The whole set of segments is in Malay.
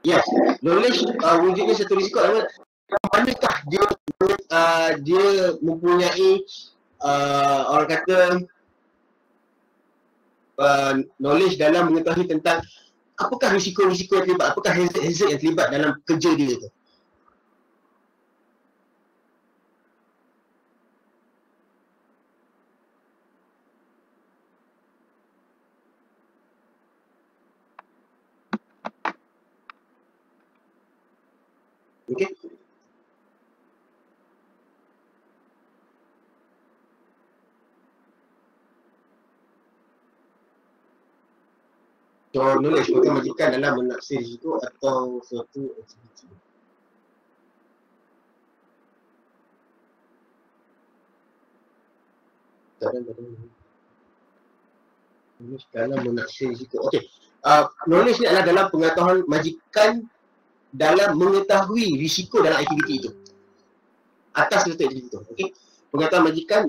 Yes, knowledge wujudnya satu risiko. Manakah dia mempunyai orang kata knowledge dalam mengetahui tentang apakah risiko-risiko yang terlibat, apakah hazard yang terlibat dalam kerja dia tu. Okey. So, knowledge merupakan majikan dalam menaksir risiko atau suatu aktiviti. Knowledge dalam menaksir risiko. Okey. Knowledge ni adalah dalam pengetahuan majikan dalam mengetahui risiko dalam aktiviti itu. Atas sesuatu aktiviti itu. Okey. Pengetahuan majikan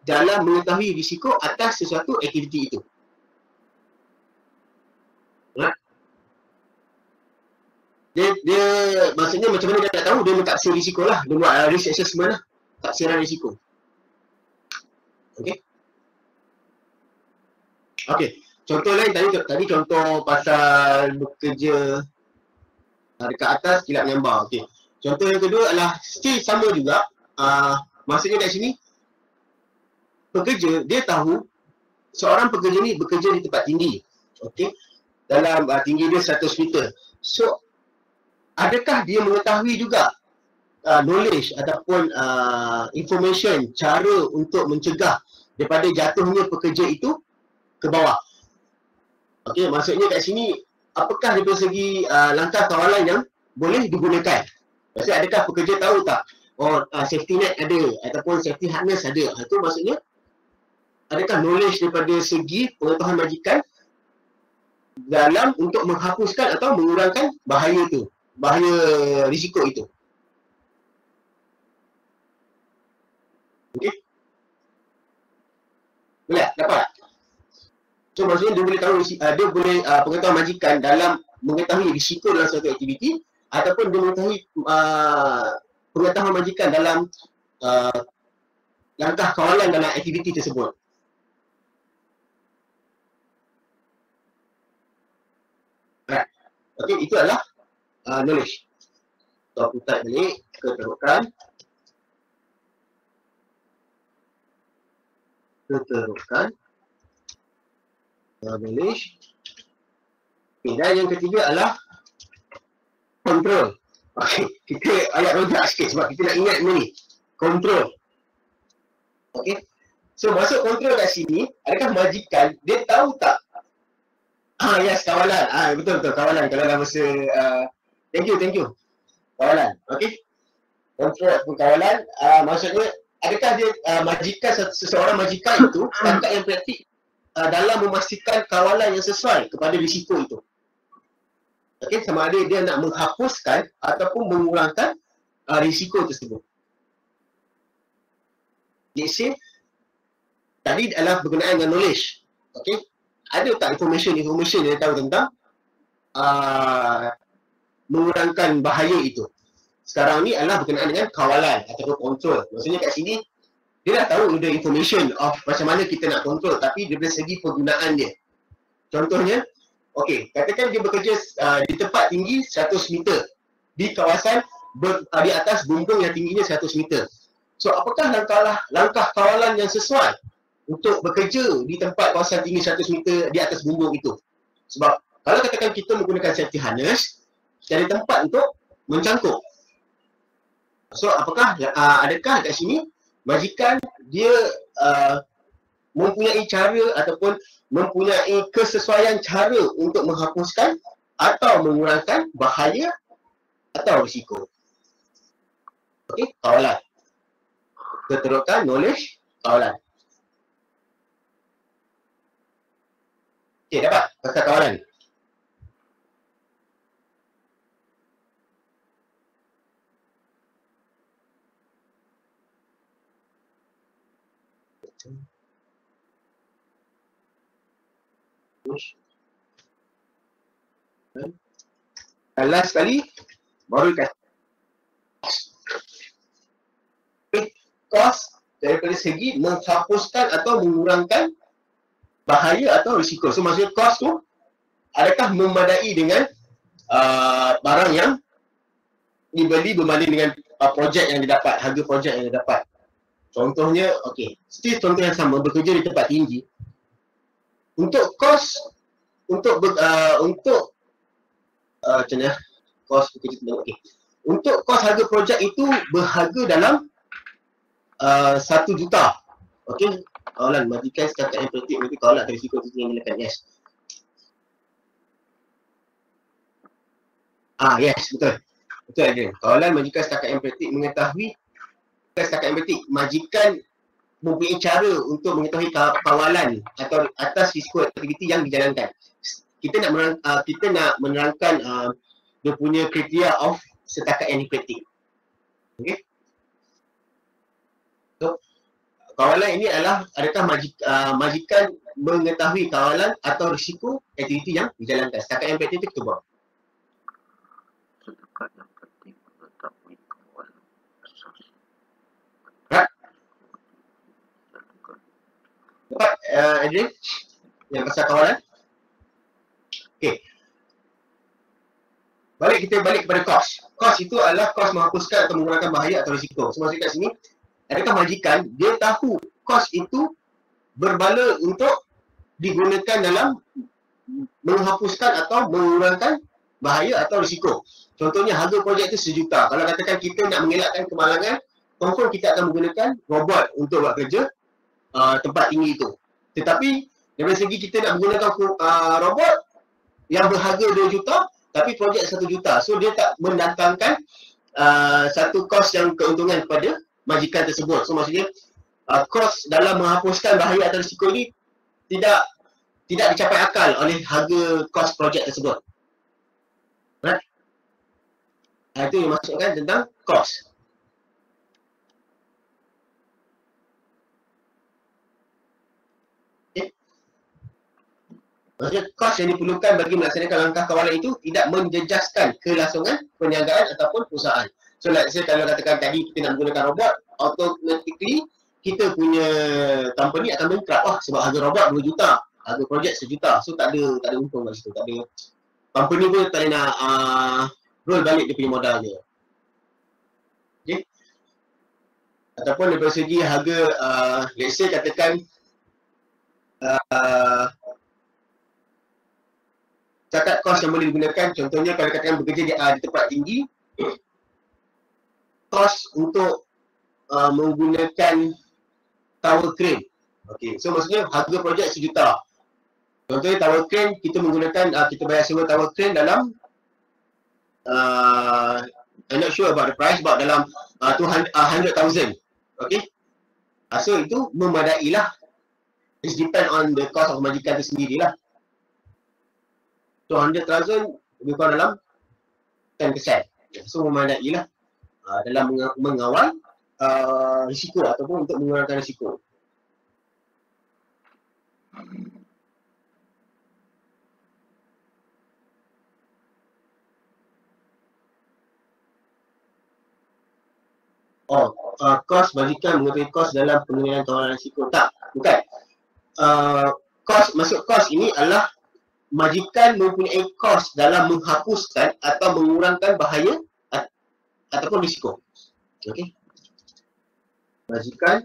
dalam mengetahui risiko atas sesuatu aktiviti itu. Dia maksudnya macam mana dia nak tahu, dia mentaksir risiko lah, dia buat risk assessment lah, taksiran risiko. Okey. Okey, contoh lain tadi contoh pasal bekerja dekat atas kilap menyambar. Okey. Contoh yang kedua adalah still sama juga. Maksudnya kat sini pekerja dia tahu seorang pekerja ni bekerja di tempat tinggi. Okey. Dalam tinggi dia 100 meter. So adakah dia mengetahui juga knowledge ataupun information cara untuk mencegah daripada jatuhnya pekerja itu ke bawah. Okey, maksudnya kat sini apakah daripada segi langkah kawalan yang boleh digunakan? Maksudnya adakah pekerja tahu tak safety net ada ataupun safety harness ada? Itu maksudnya adakah knowledge daripada segi pengetahuan majikan dalam untuk menghapuskan atau mengurangkan bahaya tu, bahaya risiko itu. Okey? Boleh? Dapat? So maksudnya dia boleh tahu, dia boleh pengetahuan majikan dalam mengetahui risiko dalam suatu aktiviti ataupun dia mengetahui pengetahuan majikan dalam langkah kawalan dalam aktiviti tersebut. Right. Okey, itu adalah knowledge. So aku type balik, keterutkan knowledge. Okay, dan yang ketiga adalah control. Okay, kita ayat rojak sikit sebab kita nak ingat ni. Control. Okay, so masuk control kat sini, adakah majikan dia tahu tak? Yes, kawalan. Betul kawalan. Kalau dalam masa thank you. Kawalan. Okay. Control ataupun kawalan, maksudnya adakah dia majikan, seseorang majikan itu setakat yang praktik dalam memastikan kawalan yang sesuai kepada risiko itu. Okey, sama ada dia nak menghapuskan ataupun mengurangkan risiko tersebut. Let's say tadi adalah berkenaan dengan knowledge. Okey, ada tak information yang dia tahu tentang mengurangkan bahaya itu. Sekarang ni adalah berkenaan dengan kawalan ataupun control. Maksudnya kat sini dia dah tahu ada information of macam mana kita nak control, tapi dari segi penggunaan dia. Contohnya, okey, katakan dia bekerja di tempat tinggi 100 meter di kawasan di atas bumbung yang tingginya 100 meter. So apakah langkah kawalan yang sesuai untuk bekerja di tempat kawasan tinggi 100 meter di atas bumbung itu? Sebab kalau katakan kita menggunakan safety harness, cari tempat untuk mencangkuk. So apakah adakah kat sini majikan dia mempunyai cara ataupun mempunyai kesesuaian cara untuk menghapuskan atau mengurangkan bahaya atau risiko? Okey, kawalan. Keterukan knowledge kawalan. Okey, dapat pasal kawalan. last sekali baru dikasih kos daripada segi menghapuskan atau mengurangkan bahaya atau risiko. So maksudnya kos tu adakah memadai dengan barang yang dibeli berbanding dengan projek yang didapat, harga projek yang didapat. Contohnya, still contoh yang sama, bekerja di tempat tinggi. Untuk kos, untuk macam mana? Kos bekerja tempat tinggi. Untuk kos harga projek itu berharga dalam 1 juta. Kawalan majikan setakat yang praktik, nanti kawalan akan risiko tu yang menekan. Yes. Yes, betul. Betul Adrian. Kawalan majikan setakat yang praktik mengetahui setakat yang praktik, majikan mempunyai cara untuk mengetahui kawalan atau atas risiko aktiviti yang dijalankan. Kita nak menerangkan dia punya kriteria of setakat yang dipraktik. Okey. So, kawalan ini adalah adakah majikan mengetahui kawalan atau risiko aktiviti yang dijalankan. Setakat yang praktik itu kita buat. Setakat yang penting mengetahui kawalan asas. Dapat Adrian? Yang pasal kawalan? Kita balik kepada kos. Kos itu adalah kos menghapuskan atau mengurangkan bahaya atau risiko. So maksud kat sini, adakah majikan dia tahu kos itu berbala untuk digunakan dalam menghapuskan atau mengurangkan bahaya atau risiko. Contohnya harga projek itu 1 juta. Kalau katakan kita nak mengelakkan kemalangan, confirm kita akan menggunakan robot untuk buat kerja tempat tinggi itu. Tetapi dari segi kita nak menggunakan robot yang berharga 2 juta tapi projek 1 juta. So dia tak mendatangkan satu kos yang keuntungan kepada majikan tersebut. So maksudnya kos dalam menghapuskan bahaya atau risiko ini tidak dicapai akal oleh harga kos projek tersebut. Right? Itu yang maksudkan tentang kos. Maksudnya kos yang diperlukan bagi melaksanakan langkah kawalan itu tidak menjejaskan kelangsungan perniagaan ataupun perusahaan. So let's say kalau katakan tadi kita nak menggunakan robot, automatically kita punya company akan bankrupt sebab harga robot 2 juta, harga projek 1 juta. So tak ada untung kat situ, tak ada. Company pun tak boleh nak roll balik dia punya modal dia. Okay. Ataupun daripada segi harga, let's say katakan catat kos yang boleh digunakan, contohnya kalau katakan bekerja di tempat tinggi, kos untuk menggunakan tower crane. So maksudnya harga projek 1 juta. Contohnya tower crane, kita menggunakan, kita bayar sewa tower crane dalam I'm not sure about the price, but dalam 100,000. So itu memadai lah. It depend on the cost of majikan itu sendiri lah. So 100,000 lebih kurang dalam 10%. So memadai lah dalam mengawal risiko ataupun untuk mengurangkan risiko. Kos majikan mengetahui kos dalam penilaian kawalan risiko. Tak, bukan. Masuk kos ini adalah majikan mempunyai kos dalam menghapuskan atau mengurangkan bahaya ataupun risiko. Majikan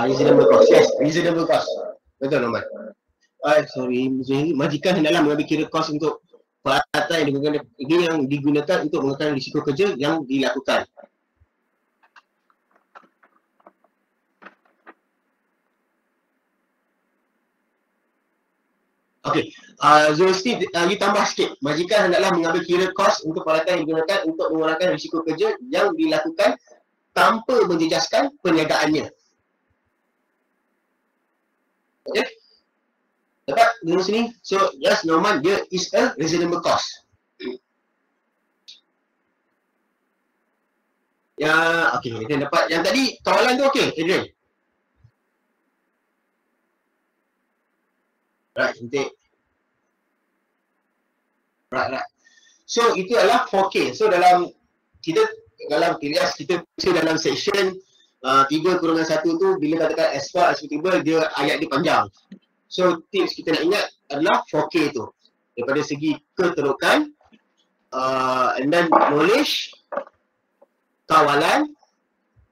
reasonable cost. Yes, reasonable cost. Betul Norman. Majikan hendaklah mengambil kira kos untuk peralatan yang digunakan untuk mengurangkan risiko kerja yang dilakukan. Okey, Zulsti, you tambah sikit. Majikan hendaklah mengambil kira kos untuk peralatan yang digunakan untuk mengurangkan risiko kerja yang dilakukan tanpa menjejaskan perniagaannya. Okey? Dapat dulu sini. So, yes, Norman, dia is a reasonable cost. Ya, okey, kita dapat yang tadi kawalan tu okey, Adrian. Right, cantik. Right. So, itu adalah 4K. So, dalam kelas kita baca dalam section 3/1 tu, bila katakan as far as suitable, dia ayat dia panjang. So, tips kita nak ingat adalah 4K tu. Daripada segi keterokan, and then knowledge, kawalan,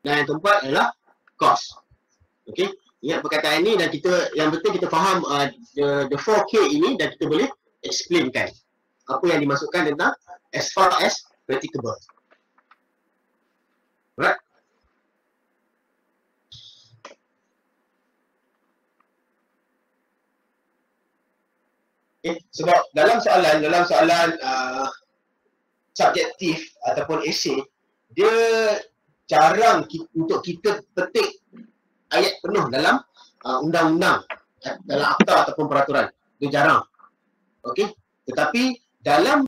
dan yang keempat adalah cost. Okay, ingat perkataan ini dan yang penting kita faham the 4K ini dan kita boleh explainkan apa yang dimasukkan tentang as far as practicable. Right? Okay, sebab dalam soalan subjektif ataupun esei, dia jarang untuk kita petik ayat penuh dalam undang-undang, dalam akta ataupun peraturan. Dia jarang. Okey, tetapi dalam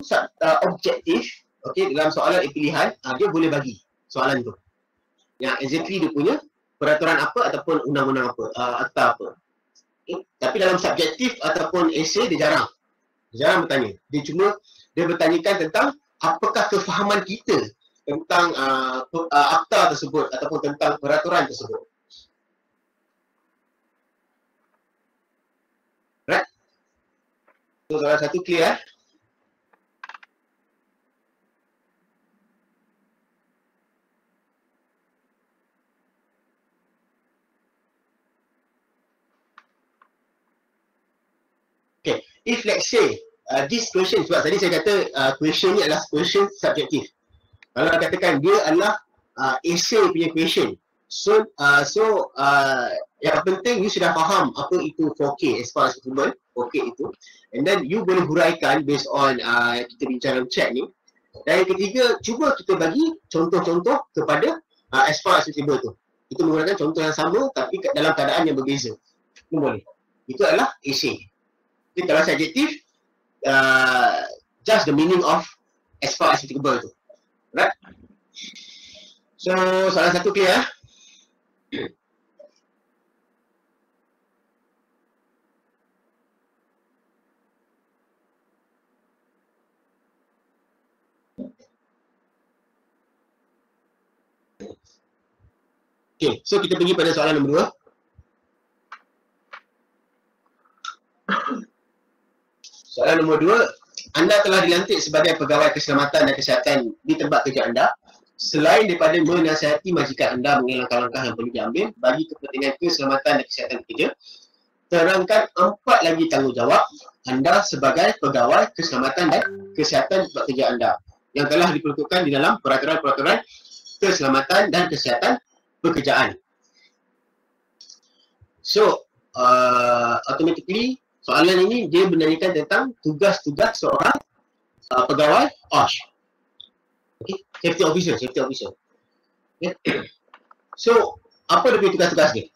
objektif, okey, dalam soalan pilihan, dia boleh bagi soalan tu. Yang exactly dia punya peraturan apa ataupun undang-undang apa, akta apa. Okay. Tapi dalam subjektif ataupun esei dia jarang bertanya. Dia bertanyakan tentang apakah kefahaman kita tentang akta tersebut ataupun tentang peraturan tersebut. Right? So, soalan satu clear. Okay, if let's say this question, sebab tadi saya kata question ni adalah question subjektif. Kalau katakan dia adalah essay punya question, so yang penting you sudah faham apa itu 4K as far as possible, 4K itu, and then you boleh huraikan based on kita bincang dalam chat ni. Dan yang ketiga, cuba kita bagi contoh-contoh kepada as far as possible tu. Itu menggunakan contoh yang sama tapi dalam keadaan yang berbeza. Itu boleh. Itu adalah essay. Jadi kalau subjektif, just the meaning of as far as applicable tu. Right? So, soalan satu clear. Okay, so kita pergi pada soalan nombor 2. Soalan nombor 2, anda telah dilantik sebagai pegawai keselamatan dan kesihatan di tempat kerja anda. Selain daripada menasihati majikan anda mengenai langkah-langkah yang perlu diambil bagi kepentingan keselamatan dan kesihatan kerja, terangkan 4 lagi tanggungjawab anda sebagai pegawai keselamatan dan kesihatan di tempat kerja anda yang telah diperuntukkan di dalam peraturan-peraturan keselamatan dan kesihatan pekerjaan. So, automatically soalan ini dia menanyakan tentang tugas-tugas seorang pegawai OSH. Okay, safety officer. Okay. So, apa dia punya tugas-tugas dia?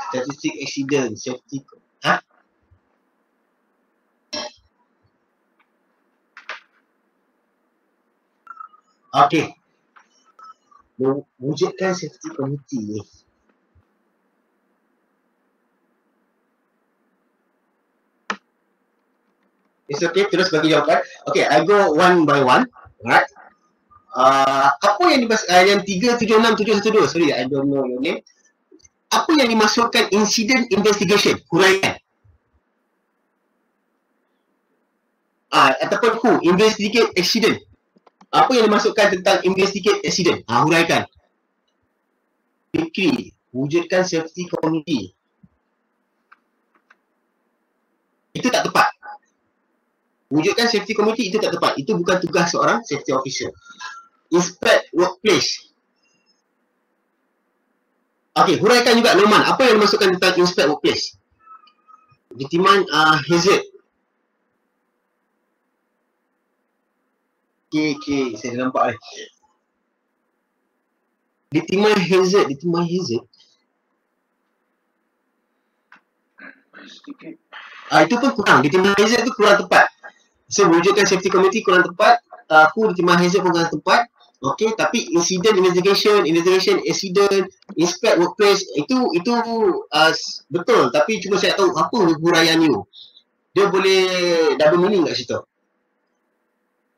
Statistik accident, safety. Okey. Wujudkan safety committee ni. It's okay, terus bagi jawapan. Okay, I go one by one. Right. Apa yang yang 376712, sorry, I don't know your name. Apa yang dimasukkan incident investigation, huraikan. Ataupun who, investigate accident. Apa yang dimasukkan tentang investigate accident? Huraikan. Fikri, wujudkan safety committee. Itu tak tepat. wujudkan safety committee itu tak tepat. Itu bukan tugas seorang safety officer. Inspect workplace. Okey, huraikan juga Norman. Apa yang dimasukkan tentang inspect workplace? Determine hazard. Okey, saya dah nampak ni. Determine hazard. Sedikit. Itu pun kurang. Determine hazard tu kurang tepat. So, wujudkan safety committee kurang tepat. Determine hazard pun kurang tepat. Okey, tapi incident investigation, accident, inspect workplace itu betul, tapi cuma saya tahu apa huraian you. Dia boleh double meaning kat situ.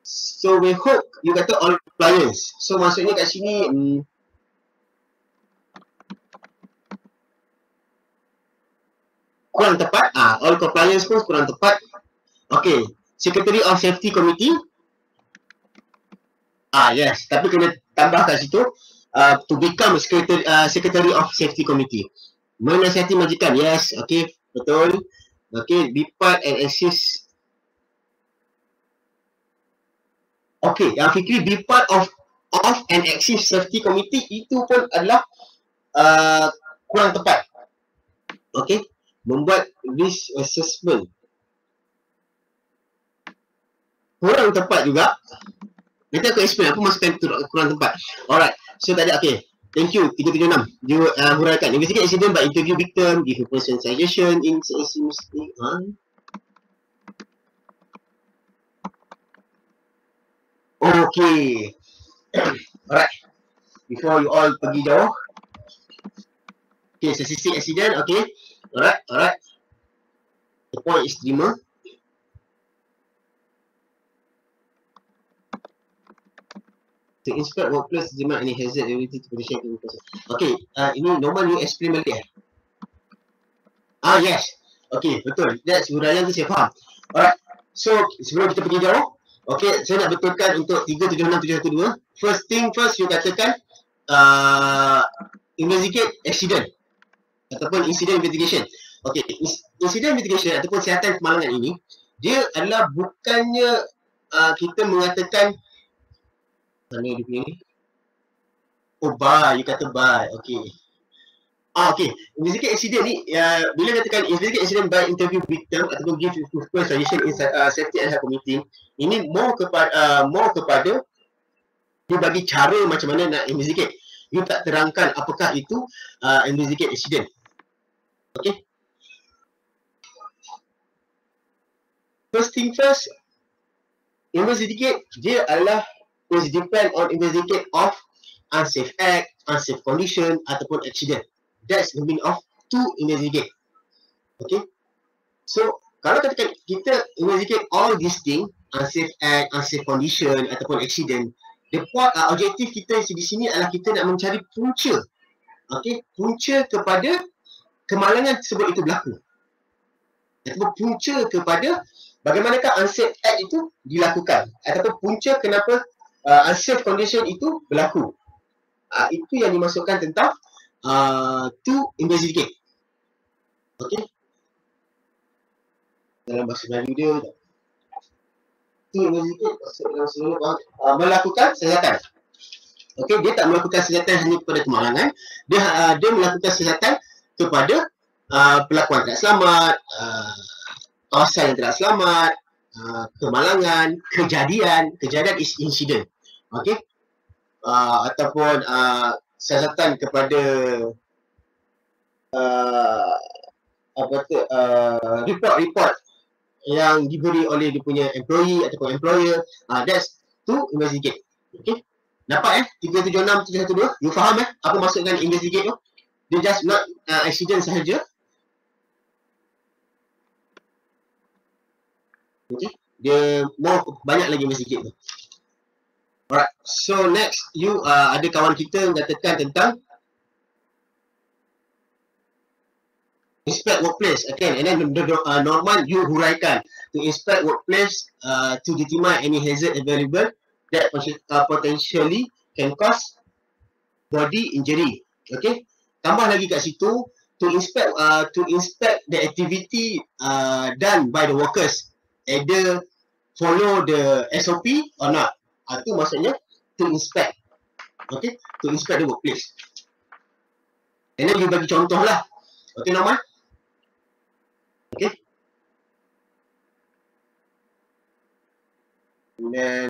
So we hope you kata all compliance. So maksudnya kat sini kurang tepat. All compliance pun kurang tepat. Okey, Secretary of Safety Committee. Yes, tapi kena tambah kat situ to become Secretary of Safety Committee. Menasihati majikan, yes, okey, betul. Okey, be part and assist. Okey, yang Fikri be part of and assist Safety Committee itu pun adalah kurang tepat. Okey, membuat risk assessment kurang tepat juga. Nanti aku explain apa maksudkan kurang tempat. Alright. So tadi okay. Thank you. 376. Dia huraikan. Investigate incident by interview victim, give a person suggestion in mistake. Okay. Alright. Before you all pergi jauh. Okay, statistic accident. Okay. Alright. The point is terima. To inspect workplace, determine any hazard ability to position to person. Okay, ini Norman you explain balik yes. Okay, betul. That's huraian tu saya faham. Alright. So, sebelum kita pergi jauh, okay, saya nak betulkan untuk 376712. First thing first, you katakan investigate accident ataupun incident investigation. Okay, incident investigation ataupun siasatan kemalangan ini, dia adalah bukannya kita mengatakan mana dia punya ni? You kata by. Okay. Okay. Investigate accident ni, bila katakan investigate accident by interview victim ataupun give suggestion in safety and health committee, ini more kepada dia bagi cara macam mana nak investigate. You tak terangkan apakah itu investigate accident. Okay. First thing first, investigate dia adalah is depend on investigate of unsafe act, unsafe condition ataupun accident. That's the meaning of to investigate. Okay. So kalau kita investigate all these things, unsafe act, unsafe condition ataupun accident, the point objektif kita di sini adalah kita nak mencari punca. Okay, punca kepada kemalangan tersebut itu berlaku. Ataupun punca kepada bagaimanakah unsafe act itu dilakukan ataupun punca kenapa unsafe condition itu berlaku. Itu yang dimasukkan tentang to investigate. Okay. Dalam bahasa Melayu dia to investigate dalam seluruh melakukan siasatan. Okay, dia tak melakukan siasatan hanya kepada kemalangan, dia melakukan siasatan kepada pelakuan tidak selamat, kawasan yang tidak selamat, kemalangan, kejadian is incident. Okey. Ataupun siasatan kepada report yang diberi oleh dia punya employee ataupun employer. That's to investigate. Okey. Nampak 376 712. You faham apa maksudkan investigate tu? Dia just not accident sahaja. Okey. Dia more banyak lagi investigate tu. Alright, so next ada kawan kita yang katakan tentang inspect workplace, okay, and then Norman you huraikan to inspect workplace to determine any hazard available that potentially can cause body injury. Okay, tambah lagi kat situ to inspect the activity done by the workers, either follow the SOP or not. Itu maksudnya to inspect. Okay, to inspect the workplace. And then you bagi contoh lah. Okay, Norman? Okay. And then,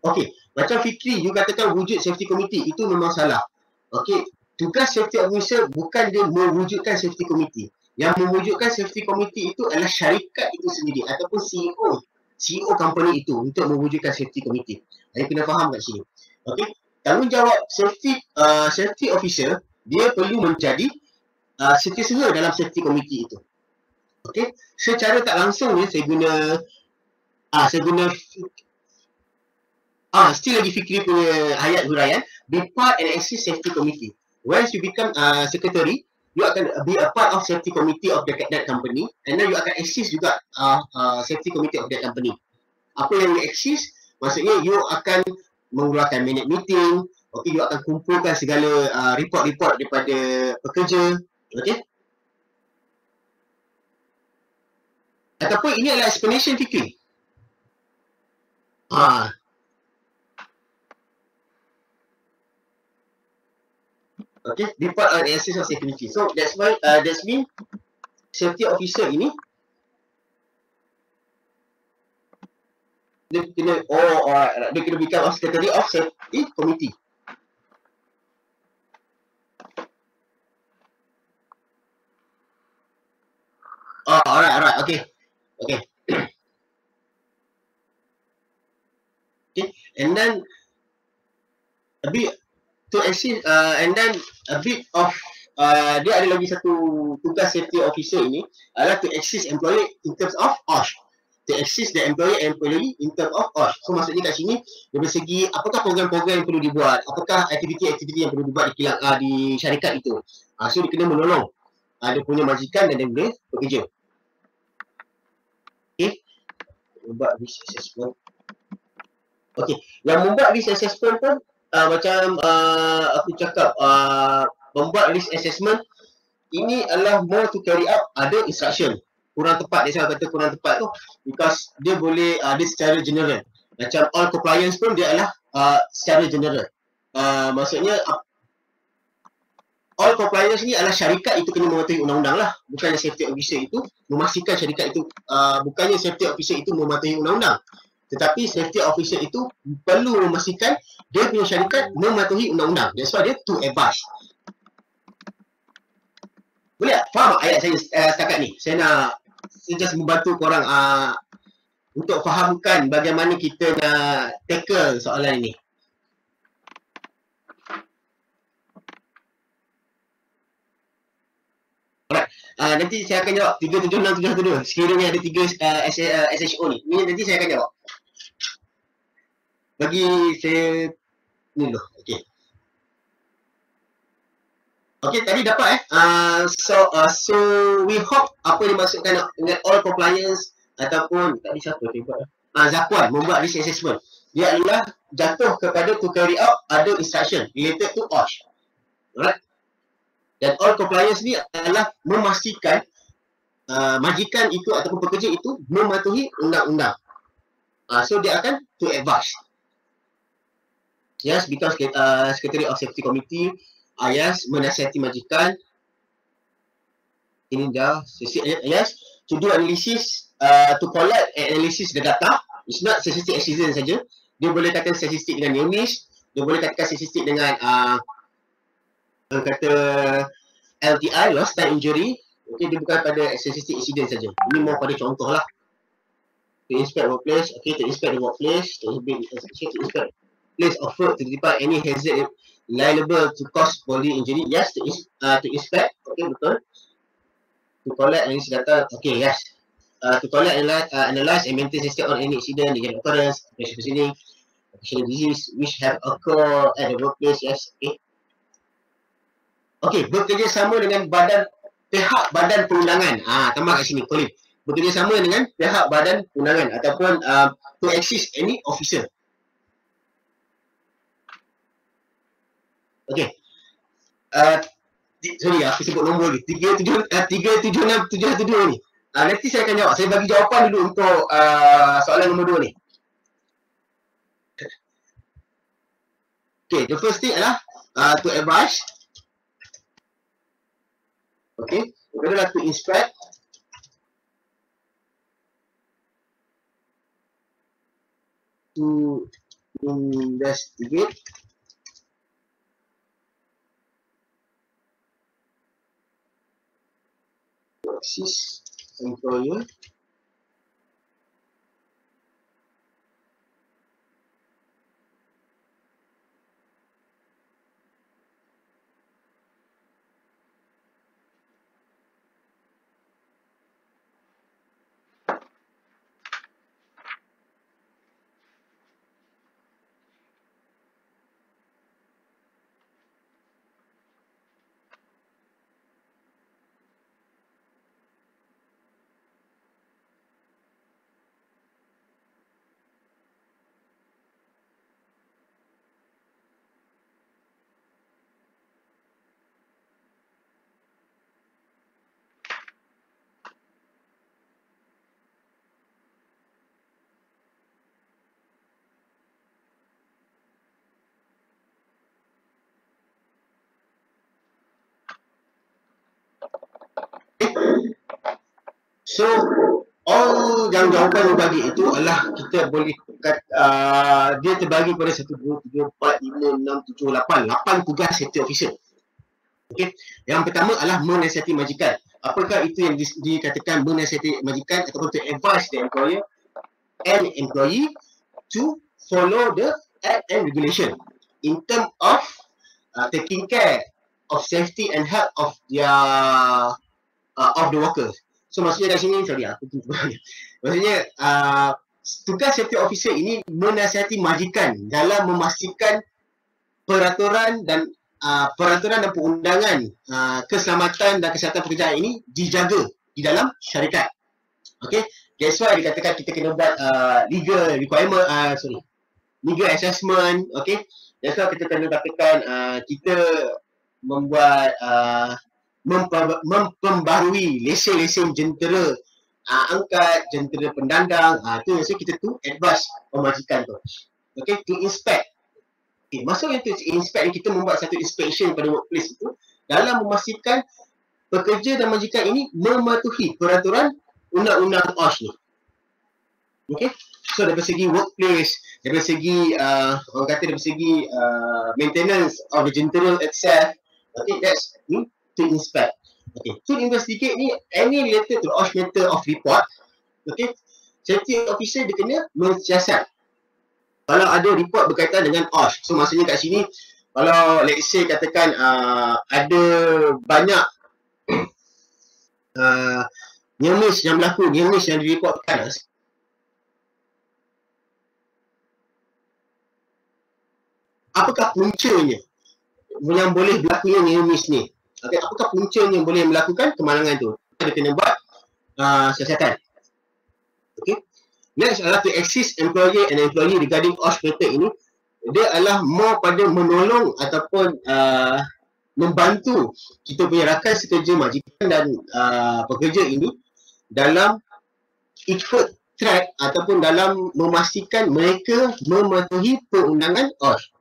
okay, macam Fikri, you katakan wujud safety committee, itu memang salah. Okay, tugas safety officer bukan dia mewujudkan safety committee. Yang mewujudkan safety committee itu adalah syarikat itu sendiri ataupun CEO company itu untuk mewujudkan safety committee. Saya kena faham kat sini. Okay, tanggungjawab safety officer, dia perlu menjadi setiausaha dalam safety committee itu. Okay, secara tak langsung ni saya guna still lagi Fikri punya ayat huraian, be part and assist safety committee. Once you become secretary, you akan be a part of safety committee of that company, and then you akan assist juga safety committee of that company. Apa yang you assist, maksudnya you akan mengeluarkan minute meeting, okay, you akan kumpulkan segala report-report daripada pekerja, okay. Ataupun ini adalah explanation Fikri. Okay, be part of the assist of safety committee. So that's why that's mean safety officer ini dia kena dia kena become secretary of safety committee. Alright, okay. Okay, and then a bit to assist and then a bit of dia ada lagi satu tugas safety officer ini adalah to assist employee in terms of OSH. To assist the employee in terms of OSH. So maksudnya kat sini dari segi apakah program-program yang perlu dibuat, apakah aktiviti-aktiviti yang perlu dibuat di syarikat itu. So dia kena menolong dia punya majikan dan dia boleh bekerja. Okay, membuat risk assessment. Okay, yang membuat risk assessment pun macam aku cakap, membuat risk assessment ini adalah more to carry out ada instruction. Kurang tepat, dia saya kata kurang tepat tu because dia boleh dia secara general. Macam all compliance pun dia adalah secara general. Maksudnya all compliance ni adalah syarikat itu kena mematuhi undang-undang lah. Bukannya safety officer itu memastikan syarikat itu, bukannya safety officer itu mematuhi undang-undang. Tetapi safety officer itu perlu memastikan dia punya syarikat mematuhi undang-undang. That's why dia to advise. Boleh tak? Faham ayat saya setakat ni? Saya just membantu korang untuk fahamkan bagaimana kita nak tackle soalan ini. Alright, nanti saya akan jawab 376 712. Sekiranya ada 3 SHO ni. Ni nanti saya akan jawab. Bagi saya ni dulu. Okey. Okey, tadi dapat so we hope apa yang dimaksudkan dengan all compliance ataupun tadi siapa tiba Zakwan membuat risk assessment. Dia adalah jatuh kepada to carry out ada instruction related to OSH. Alright. Dan all compliance ni adalah memastikan majikan itu ataupun pekerja itu mematuhi undang-undang. So dia akan to advise. Yes, because Secretary of Safety Committee, yes, menasihati majikan. Ini dah, yes, to do analysis, to collect and analysis the data. It's not statistic accident saja. Dia boleh katakan statistik dengan near miss, dia boleh katakan statistik dengan kata LTI, lost time injury. Okay, dia bukan pada statistik accident saja. Ini mau pada contoh lah. To inspect workplace, okay, to inspect the workplace, to inspect place of work to detect any hazard liable to cause bodily injury. Yes, to inspect, okay, betul. To collect analysis data, okay, yes. To collect, analyze and maintain system on any accident, legal occurrence, occupational disease which have occurred at the workplace, yes, okay. Okay, bekerjasama dengan pihak badan perundangan. Tambah kat sini, Colin. Bekerjasama dengan pihak badan perundangan ataupun to assist any officer. Okay. Sorry, aku sebut nombor ni. 376 712 ni. Nanti saya akan jawab. Saya bagi jawapan dulu untuk soalan nombor 2 ni. Okay, the first thing adalah to advise. Okay, kedua adalah to inspect. To investigate. To assist employer. So, all yang jawapan yang bagi itu adalah kita boleh dia terbagi pada 1, 2, 3, 4, 5, 6, 7, 8. 8 tugas safety officer. Okay. Yang pertama adalah menasihati majikan. Apakah itu yang dikatakan menasihati majikan ataupun to advise the employer and employee to follow the act and regulation in term of taking care of safety and health of their of the workers. So maksudnya dari sini, maksudnya tugas safety officer ini menasihati majikan dalam memastikan peraturan dan perundangan keselamatan dan kesihatan pekerjaan ini dijaga di dalam syarikat. Okay, that's why dikatakan kita kena buat legal requirement, legal assessment. Okay, that's why kita kena katakan kita membuat memperbarui lesen-lesen jentera angkat, jentera pendandang. Itu maksudnya kita tu advise pemajikan tu. Okay, to inspect. Okay, maksudnya tu inspect ni kita membuat satu inspection pada workplace itu dalam memastikan pekerja dan majikan ini mematuhi peraturan undang-undang OSH ni. Okay, so dari segi workplace, dari segi orang kata dari segi maintenance of the jentera itself. Okay, that's to inspect. Okay, to investigate ni any related to OSH matter of report. Okay, safety officer dia kena mensiasat kalau ada report berkaitan dengan OSH. So maksudnya kat sini kalau let's say katakan ada banyak near miss yang berlaku, near miss yang direportkan, apakah puncanya yang boleh berlakunya near miss ni? Okay, apakah puncanya yang boleh melakukan kemalangan tu? Kita kena buat siasatan. Okay. Next adalah to assist employer and employee regarding OSH matter ini. Dia adalah more pada menolong ataupun membantu kita punya rakan sekerja majikan dan pekerja ini dalam ikut track ataupun dalam memastikan mereka mematuhi perundangan OSH.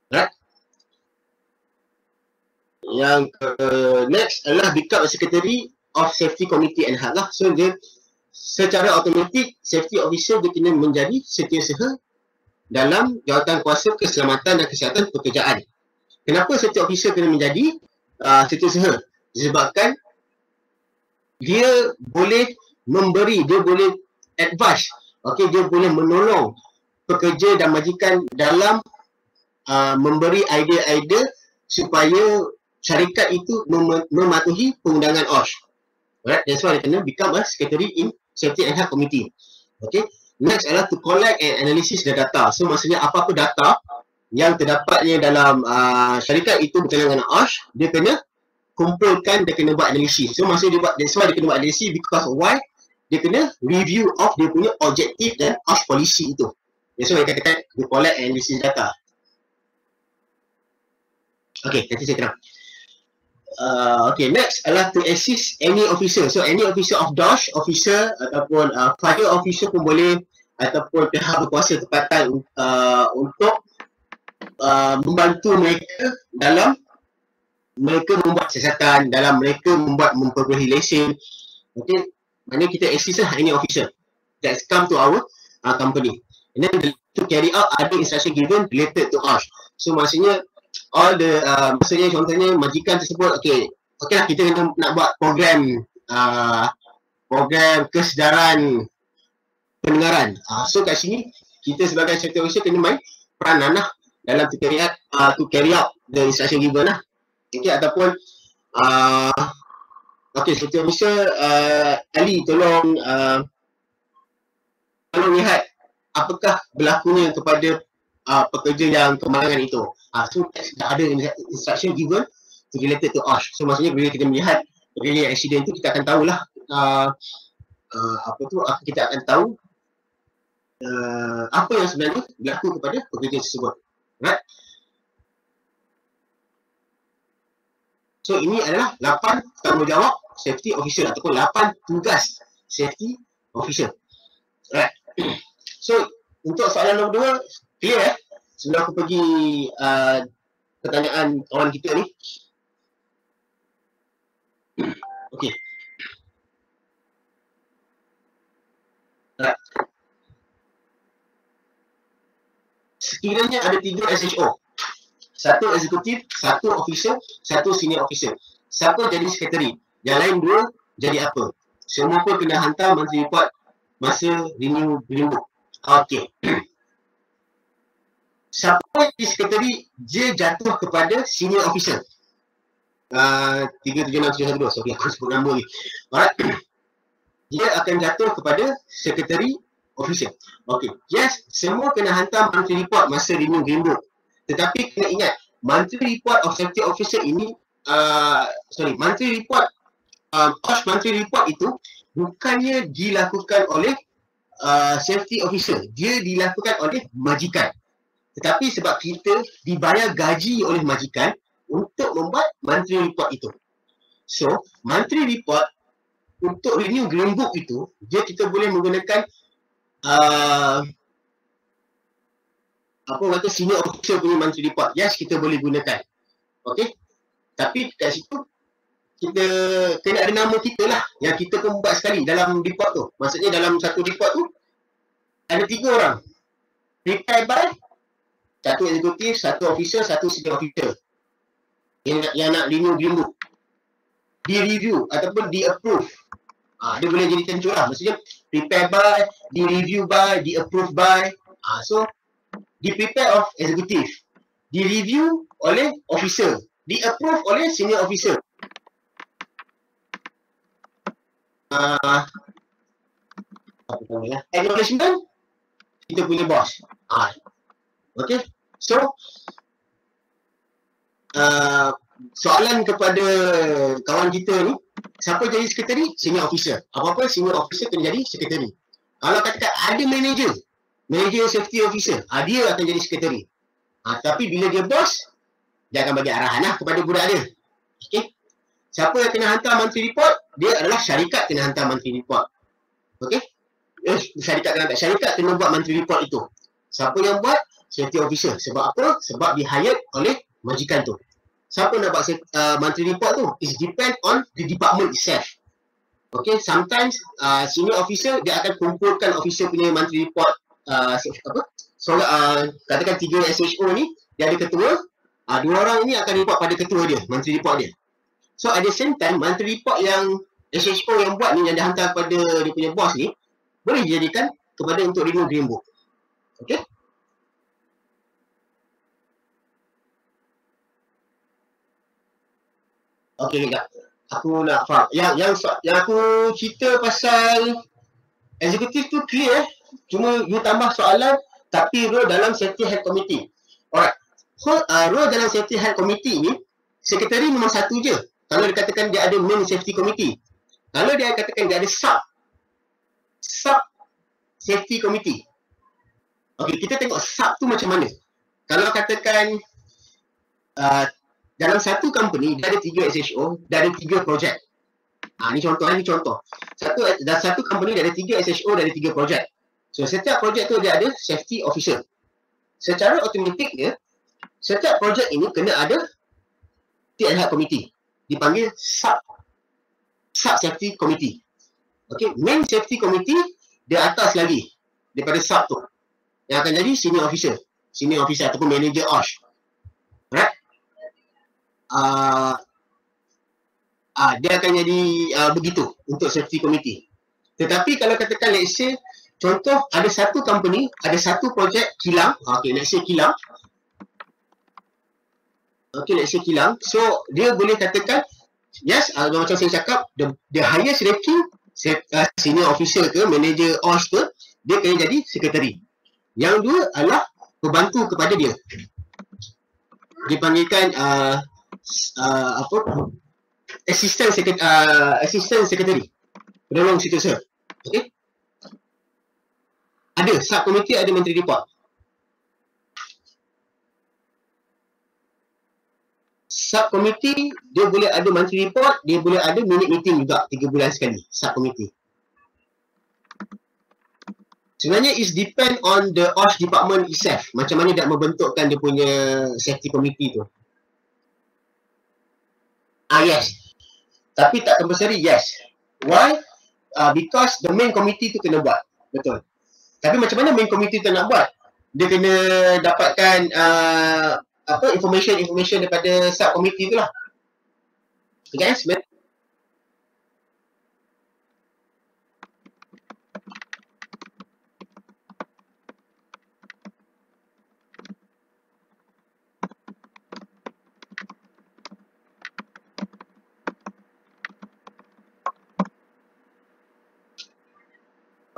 Right? Yang next adalah become a secretary of safety committee and health lah. So dia secara automatik safety officer dia kena menjadi setiausaha dalam jawatan kuasa keselamatan dan kesihatan pekerjaan. Kenapa safety officer kena menjadi setiausaha? Disebabkan dia boleh memberi, dia boleh advise, okay, dia boleh menolong pekerja dan majikan dalam memberi idea-idea supaya syarikat itu mematuhi perundangan OSH. Alright, that's why dia kena become a secretary in safety and health committee. Okay, next adalah to collect and analysis the data. So maksudnya apa-apa data yang terdapatnya dalam syarikat itu berkaitan dengan OSH, dia kena kumpulkan, dia kena buat analisis. So maksudnya dia buat, that's why dia kena buat analisis because why? Dia kena review of dia punya objektif dan OSH policy itu. That's why dia katakan dia collect and analysis data. Okay, nanti saya terang. Okay, next adalah to assist any officer. So any officer of DOSH officer ataupun fire officer pun boleh, ataupun pihak berkuasa tempatan untuk membantu mereka dalam mereka membuat siasatan, dalam mereka memperoleh lesen. Okay, maknanya kita assist lah any officer that's come to our company. And then to carry out other instruction given related to us. So maksudnya all the maksudnya contohnya majikan tersebut, okay lah, kita kena nak buat program program kesedaran pendengaran. So kat sini kita sebagai safety officer kena main peranan lah dalam to carry out the instruction given lah. Okay, ataupun okay, safety officer Ali tolong lihat apakah berlakunya kepada pekerja yang kemalangan itu. So dah ada instruction given related to us. So maksudnya bila kita melihat really accident tu, kita akan tahulah kita akan tahu apa yang sebenarnya berlaku kepada pekerja tersebut. Right? So ini adalah 8 tanggungjawab safety officer ataupun 8 tugas safety officer. Right. So untuk soalan nombor 2 clear sebelum aku pergi pertanyaan kawan kita ni. Okey. Right. Sekiranya ada 3 SHO, 1 eksekutif, 1 officer, 1 senior officer. Siapa jadi sekretari? Yang lain 2 jadi apa? Semua pun kena hantar monthly report masa renew green book. Okey. Siapa jadi sekretari? Dia jatuh kepada senior officer. 37672. Sorry, aku sebut nombor ni. Alright. Dia akan jatuh kepada sekretari officer. Okey. Yes, semua kena hantar monthly report masa renew green book. Tetapi kena ingat, monthly report of safety officer ini, monthly report, monthly report itu bukannya dilakukan oleh safety officer. Dia dilakukan oleh majikan. Tetapi sebab kita dibayar gaji oleh majikan untuk membuat monthly report itu. So, monthly report untuk renew green book itu, kita boleh menggunakan senior officer punya monthly report. Yes, kita boleh gunakan. Okey. Tapi kat situ kita kena ada nama kita lah yang kita pun buat sekali dalam report tu. Maksudnya dalam satu report tu ada 3 orang. Prepare by 1 eksekutif, 1 officer, 1 senior officer. Yang nak renew green book. Di-review ataupun di-approve. Dia boleh jadi tentu lah. Maksudnya prepare by, di-review by, di-approve by. So di-prepare of executive, di-review oleh officer, di-approve oleh senior officer. Acknowledgement, kita punya boss. Okay, so soalan kepada kawan kita ni, siapa jadi sekretari? Senior officer. Apa-apa senior officer kena jadi sekretari. Kalau katakan ada manager safety officer, dia akan jadi sekretari. Tapi bila dia bos, dia akan bagi arahan lah kepada budak dia. Okay. Siapa yang kena hantar monthly report? Dia adalah syarikat kena hantar monthly report. Okay. Syarikat kena buat monthly report itu. Siapa yang buat? Safety officer. Sebab apa? Sebab di hired oleh majikan tu. Siapa nak buat monthly report tu? It depend on the department itself. Okay. Sometimes senior officer dia akan kumpulkan officer punya monthly report. Katakan 3 SHO ni, dia ada ketua, 2 orang ni akan report pada ketua dia, monthly report dia. So at the same time, monthly report yang SHO yang buat ni, yang dia hantar kepada dia punya boss ni, boleh dijadikan kepada untuk renew green book. Okay. Okay, kak. Aku nak faham. Yang aku cerita pasal eksekutif tu clear. Cuma you tambah soalan, tapi role dalam safety health committee. Alright. So, role dalam safety health committee ni, sekretari memang satu je. Kalau dikatakan dia ada main safety committee. Kalau dia katakan dia ada sub safety committee. Okey, kita tengok sub tu macam mana. Kalau katakan dalam satu company dia ada 3 SHO, dia ada 3 projek. Ni contoh. Satu company dia ada 3 SHO, dia ada 3 projek. So setiap projek tu dia ada safety officer. Secara automatik dia, setiap projek ini kena ada ad hoc committee. Dipanggil sub safety committee. Okay, main safety committee dia atas lagi daripada sub tu. Yang akan jadi senior officer ataupun manager OSH. Right? Dia akan jadi begitu untuk safety committee. Tetapi kalau katakan let's say contoh ada satu company, ada satu projek kilang. Okay, let's say kilang. So dia boleh katakan yes, macam saya cakap, the highest ranking senior officer ke manager OSH ke, dia kena jadi sekretari. Yang dua adalah pembantu kepada dia. Dipanggilkan assistant secretary, penolong setiausaha. Okey. Ada subkomiti, ada menteri report. Subkomiti dia boleh ada menteri report, dia boleh ada minute meeting juga 3 bulan sekali subkomiti. Sebenarnya is depend on the OSH department itself, macam mana dia membentukkan dia punya safety committee tu. Yes. Tapi tak compulsory, yes. Why? Because the main committee tu kena buat. Betul. Tapi macam mana main committee tu nak buat? Dia kena dapatkan information daripada subkomiti tu lah. Okay, guys?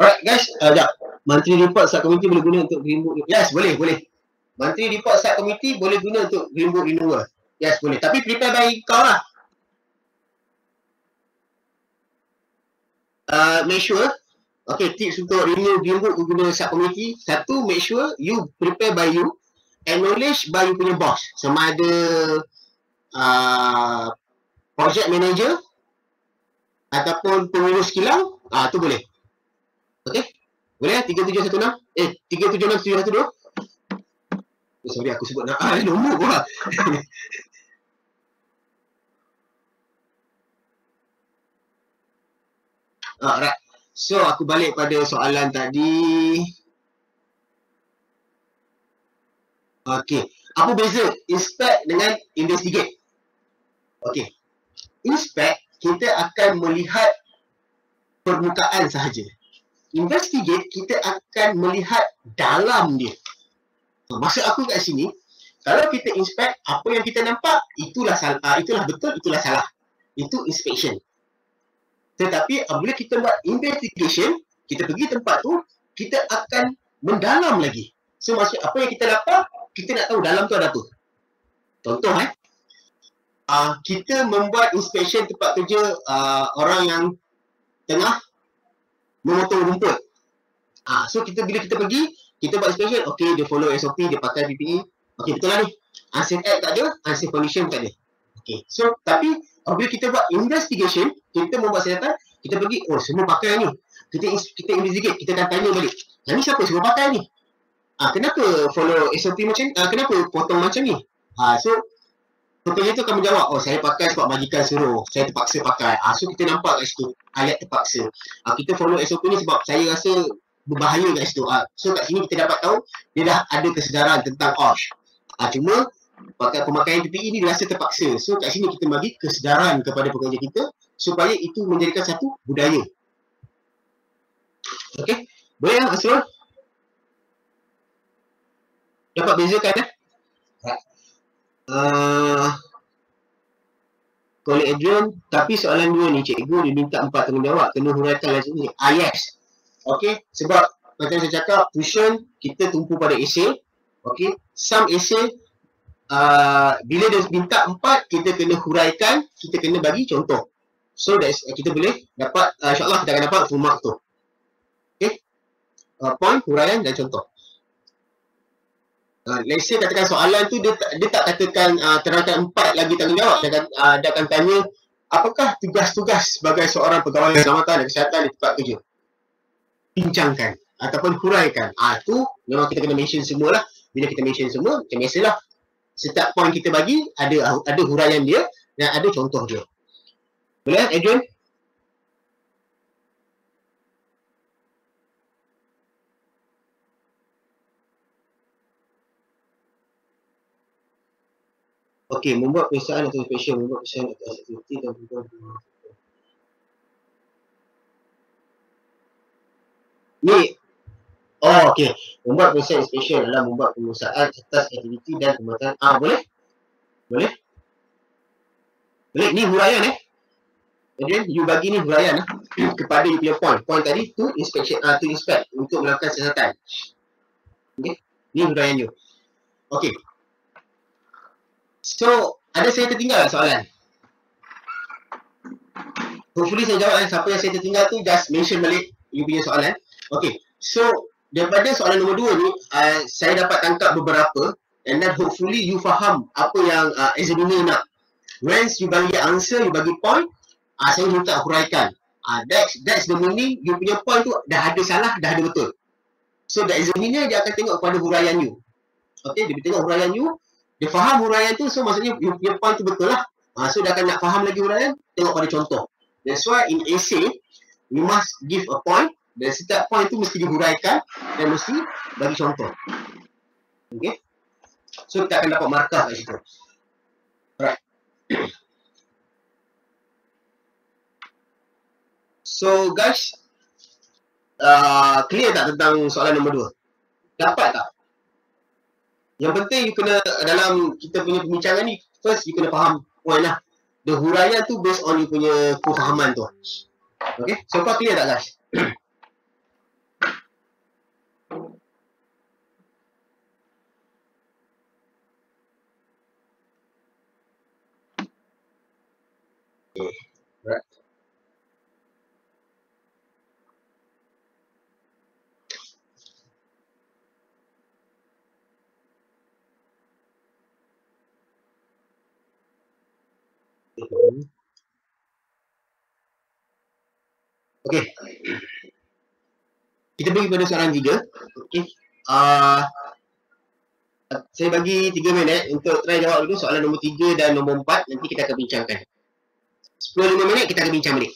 Alright guys, Menteri report subkomiti boleh guna untuk green book. Yes, boleh. Menteri report subkomiti boleh guna untuk green book renewal. Yes, boleh. Tapi prepare by kau lah. Make sure, okay, tips untuk renew green book guna subkomiti. Satu, make sure you prepare by you, acknowledge by you punya boss. Sama ada project manager ataupun pengurus kilang, tu boleh. Okay, boleh lah 3716 376712. Sorry aku sebut nombor pula. Alright, so aku balik pada soalan tadi. Okay, apa beza inspect dengan investigate? Okay, inspect kita akan melihat permukaan sahaja. Investigate kita akan melihat dalam dia. Maksud aku kat sini, kalau kita inspect, apa yang kita nampak itulah itulah betul, itulah salah. Itu inspection. Tetapi apabila kita buat investigation, kita pergi tempat tu, kita akan mendalam lagi. So maksud apa yang kita dapat, kita nak tahu dalam tu ada apa. Contoh kita membuat inspection tempat kerja orang yang tengah memotong rumput. So bila kita pergi, kita buat inspection, okay, dia follow SOP, dia pakai PPE. Okay, betul lah ni. Unsafe act tak ada, unsafe condition tak ada. Okay, so tapi apabila kita buat investigation, kita membuat senjata, kita pergi, semua pakai ni. Kita investigate, kita akan tanya balik. Yang ni siapa semua pakai ni? Kenapa follow SOP macam ni? Kenapa potong macam ni? So pekerja tu akan menjawab, saya pakai sebab majikan suruh, saya terpaksa pakai. So kita nampak kat situ, ayat terpaksa. Kita follow SOP ni sebab saya rasa berbahaya kat situ. So kat sini kita dapat tahu, dia dah ada kesedaran tentang OSH. Cuma pemakaian PPE ni dia rasa terpaksa. So kat sini kita bagi kesedaran kepada pekerja kita supaya itu menjadikan satu budaya. Okay, boleh lah Asrul? Dapat bezakan Kolej Adrian, tapi soalan 2 ni cikgu dia minta 4 tanggungjawab, kena huraikan lagi ni. Yes. Okey, sebab macam saya cakap, tuition kita tumpu pada esei. Okey, some esei bila dia minta 4, kita kena huraikan, kita kena bagi contoh. So kita boleh dapat, insyaAllah kita akan dapat full mark tu. Okey, point, huraian dan contoh. Let's say katakan soalan tu dia tak katakan terangkan 4 lagi tanggungjawab. Dia akan tanya apakah tugas-tugas sebagai seorang pegawai keselamatan dan kesihatan di tempat kerja. Bincangkan ataupun huraikan. Tu memang kita kena mention semualah. Bila kita mention semua, macam biasalah. Setiap point kita bagi ada huraian dia dan ada contoh dia. Boleh, Adrian? Okey, membuat pemeriksaan atau inspection, membuat pemeriksaan atau aktiviti dan ni. Okey. Membuat pemeriksaan inspection adalah membuat pemeriksaan atas aktiviti dan pembuatan. Boleh? Boleh? Boleh? Ni huraian Adrian, you bagi ni huraian kepada you punya point. Point tadi to inspection, to inspect, untuk melakukan siasatan. Okey. Ni huraian you. Okey. So, ada saya tertinggal soalan? Hopefully saya jawab. Siapa yang saya tertinggal tu just mention balik you punya soalan. Okay, so daripada soalan nombor 2 ni, saya dapat tangkap beberapa, and then hopefully you faham apa yang examiner nak. Once you bagi answer, you bagi point, saya minta huraikan. That's the meaning. You punya point tu dah ada salah, dah ada betul. So the examiner dia akan tengok kepada huraian you. Okay, dia tengok huraian you, dia faham huraian tu, so maksudnya you punya point tu betul lah. So dia akan nak faham lagi huraian, tengok pada contoh. That's why in essay, you must give a point, dan setiap point tu mesti dihuraikan dan mesti bagi contoh. Okay, so kita akan dapat markah kat situ. Alright. So guys, clear tak tentang soalan nombor 2? Dapat tak? Yang penting you kena, dalam kita punya pembincangan ni, first you kena faham point lah. The huraian tu based on you punya kefahaman tu. Okay, so far clear tak guys? Right. Okay. Kita pergi pada soalan 3. Okay. Saya bagi 3 minit untuk try jawab dulu soalan nombor 3 dan nombor 4. Nanti kita akan bincangkan. 10-15 minit kita akan bincang balik.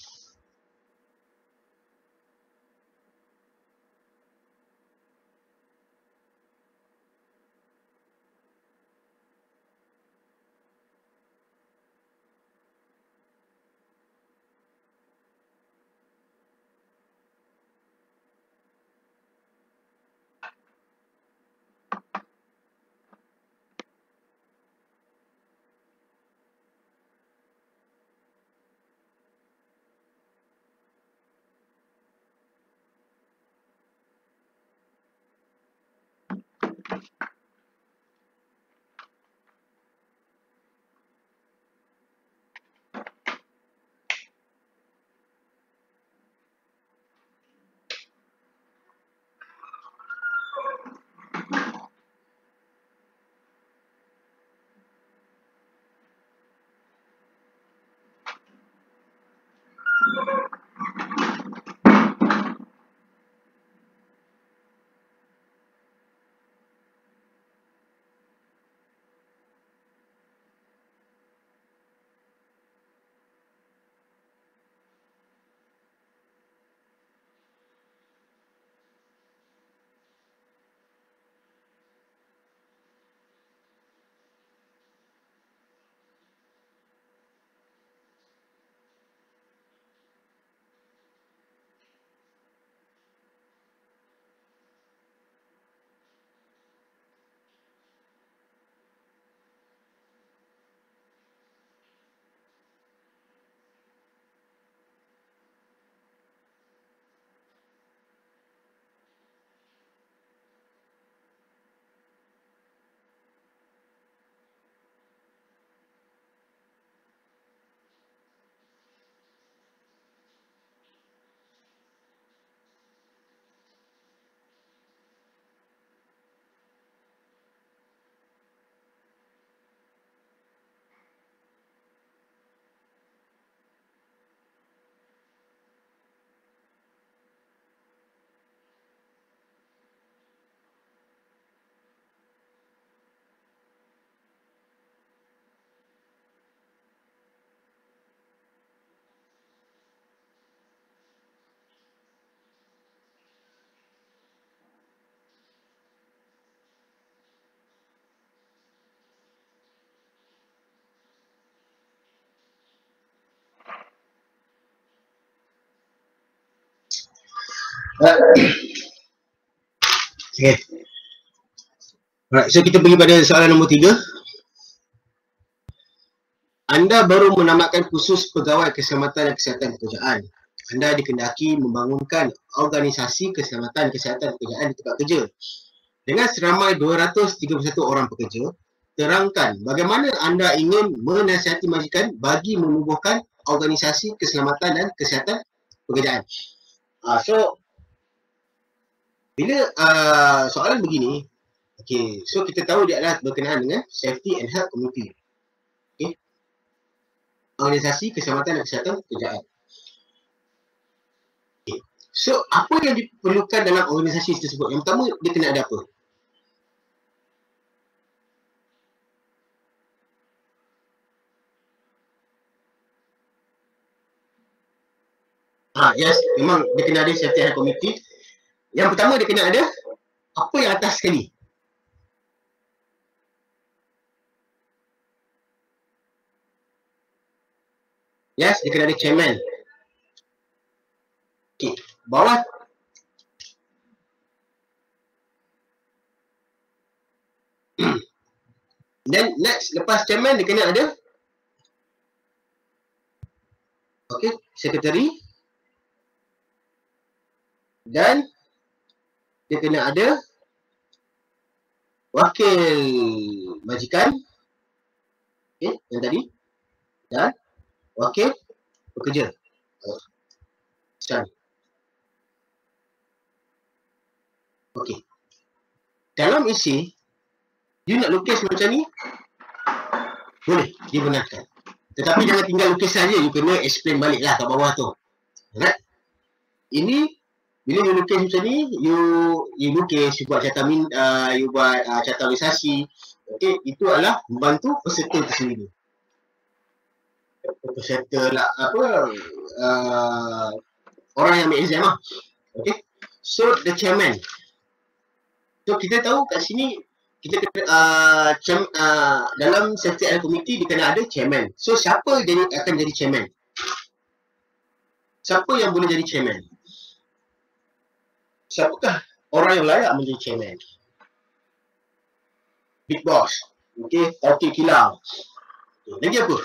Okay. Alright, so kita pergi pada soalan nombor 3. Anda baru menamatkan kursus pegawai keselamatan dan kesihatan pekerjaan. Anda dikehendaki membangunkan organisasi keselamatan dan kesihatan pekerjaan di tempat kerja. Dengan seramai 231 orang pekerja, terangkan bagaimana anda ingin menasihati majikan bagi menubuhkan organisasi keselamatan dan kesihatan pekerjaan. So, bila soalan begini, okay, so kita tahu dia adalah berkenaan dengan safety and health committee. Okay. Organisasi keselamatan dan kesihatan pekerjaan. Okay. So, apa yang diperlukan dalam organisasi tersebut? Yang pertama, dia kena ada apa? Yes, memang dia kena ada safety and health committee. Yang pertama dia kena ada apa yang atas sekali? Yes, dia kena ada chairman. Okay, bawah then next lepas chairman dia kena ada secretary dan dia kena ada wakil majikan, yang tadi, dan wakil pekerja. Dalam isi you nak lukis macam ni, boleh dibenarkan. Tetapi jangan tinggal lukis saja, you kena explain balik lah kat bawah tu. Right? Ini bila you lukis macam ni, you lukis, you buat catatan, you buat catalogisasi. Okay, itu adalah membantu peserta tersendiri. Peserta lah, orang yang ambil exam lah. Okay, so the chairman. So kita tahu kat sini kita dalam safety and committee dia kena ada chairman. So siapa akan jadi chairman? Siapa yang boleh jadi chairman? Siapakah orang yang layak menjadi chairman? Big boss. Okay, kilau. Lagi apa?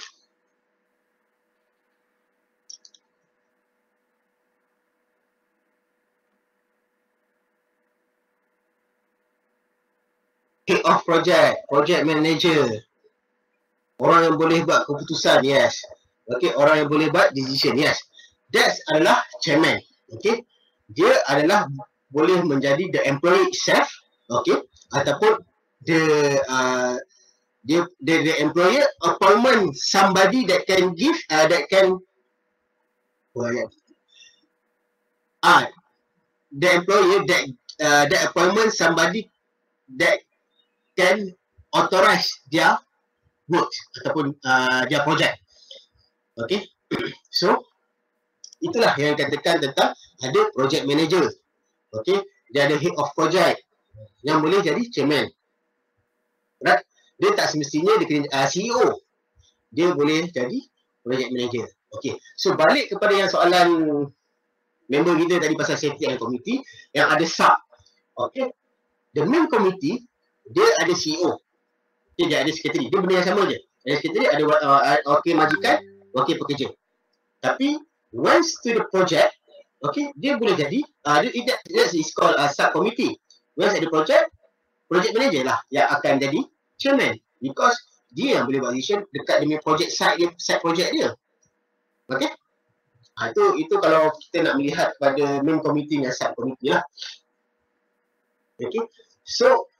Head of project manager. Orang yang boleh buat keputusan, yes. Okay, orang yang boleh buat decision, yes. That adalah chairman. Okay, dia adalah boleh menjadi the employee itself, okay, ataupun the employer appointment somebody that can give the employer that appointment somebody that can authorize their work ataupun their project. Okay, so itulah yang katakan tentang ada project manager. Okay, dia ada head of project yang boleh jadi chairman. Right? Dia tak semestinya dia kena CEO. Dia boleh jadi project manager. Okay, so balik kepada yang soalan member kita tadi pasal safety and committee yang ada sub. Okay, the main committee dia ada CEO. Okay, dia ada secretary. Dia benda yang sama je. Ada secretary, ada wakil majikan, wakil pekerja. Tapi once to the project, okay, dia boleh jadi that is called subcommittee. Once ada project manager lah yang akan jadi chairman, because dia yang boleh buat decision dekat demi project site project dia. Okay, itu kalau kita nak melihat pada main committee dan subcommittee lah. Okay, so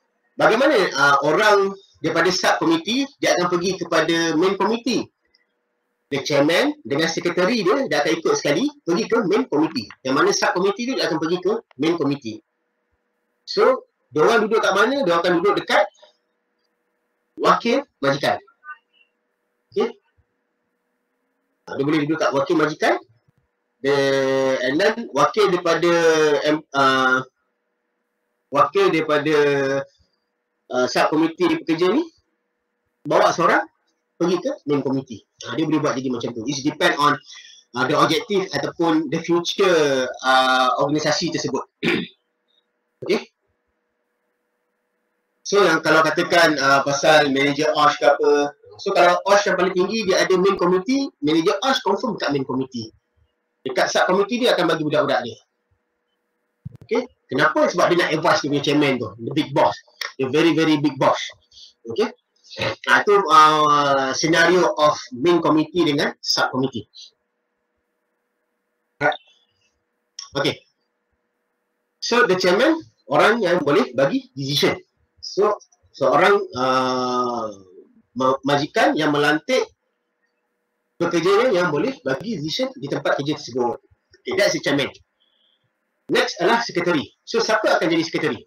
bagaimana orang daripada subcommittee dia akan pergi kepada main committee? The chairman dengan sekretari dia akan ikut sekali pergi ke main committee. Yang mana subcommittee tu dia akan pergi ke main committee. So, diorang duduk kat mana? Diorang akan duduk dekat wakil majikan. Okay. Dia boleh duduk kat wakil majikan. And then wakil daripada subcommittee pekerja ni bawa seorang pergi ke main committee. Dia boleh buat jadi macam tu. It depend on the objektif ataupun the future organisasi tersebut. Okay. So yang kalau katakan pasal manager OSH ke apa, so kalau OSH yang paling tinggi dia ada main committee, manager OSH confirm dekat main committee. Dekat sub committee dia akan bagi budak-budak dia. Okay. Kenapa? Sebab dia nak advise dia punya chairman tu, the big boss, the very very big boss. Okay. Itu scenario of main committee dengan sub committee. Right. Okay. So the chairman orang yang boleh bagi decision. So seorang majikan yang melantik pekerjanya yang boleh bagi decision di tempat kerja tersebut. Okay, that's the chairman. Next adalah sekretari. So siapa akan jadi sekretari?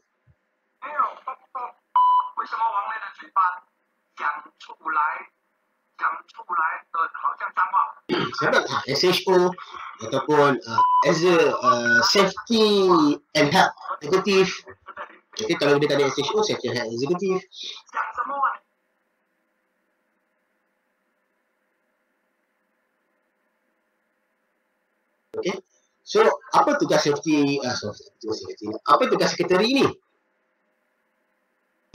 Siapa? SHO ataupun as a safety and health executive. Okay, kalau dia tak ada SHO, safety and health executive. Okay. So, apa tugas safety? Apa tugas sekretari ni?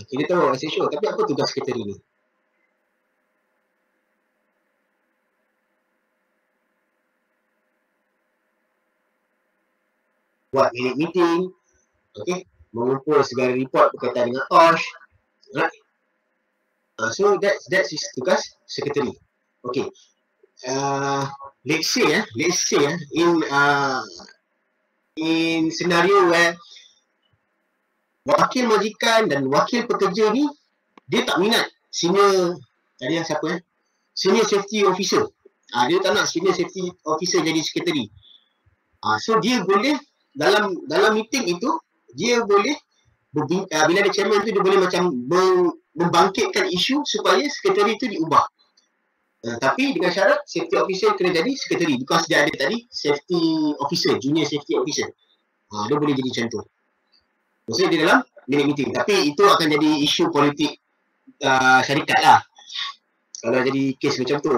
Kita tahu SHO, tapi apa tugas sekretari ni? Buat minute meeting, okay, mengumpul segala report berkaitan dengan OSH, right? So that's his tugas sekretari. Okay. Let's say in scenario where wakil majikan dan wakil pekerja ni dia tak minat senior tadi yang siapa senior safety officer. Dia tak nak senior safety officer jadi sekretari. So dia boleh dalam meeting itu dia boleh bila ada chairman tu dia boleh macam membangkitkan isu supaya sekretari itu diubah. Tapi dengan syarat safety officer kena jadi sekretari because dia ada tadi safety officer, junior safety officer. Dia boleh jadi macam tu. Maksudnya dia dalam minute meeting. Tapi itu akan jadi isu politik syarikat lah kalau jadi kes macam tu.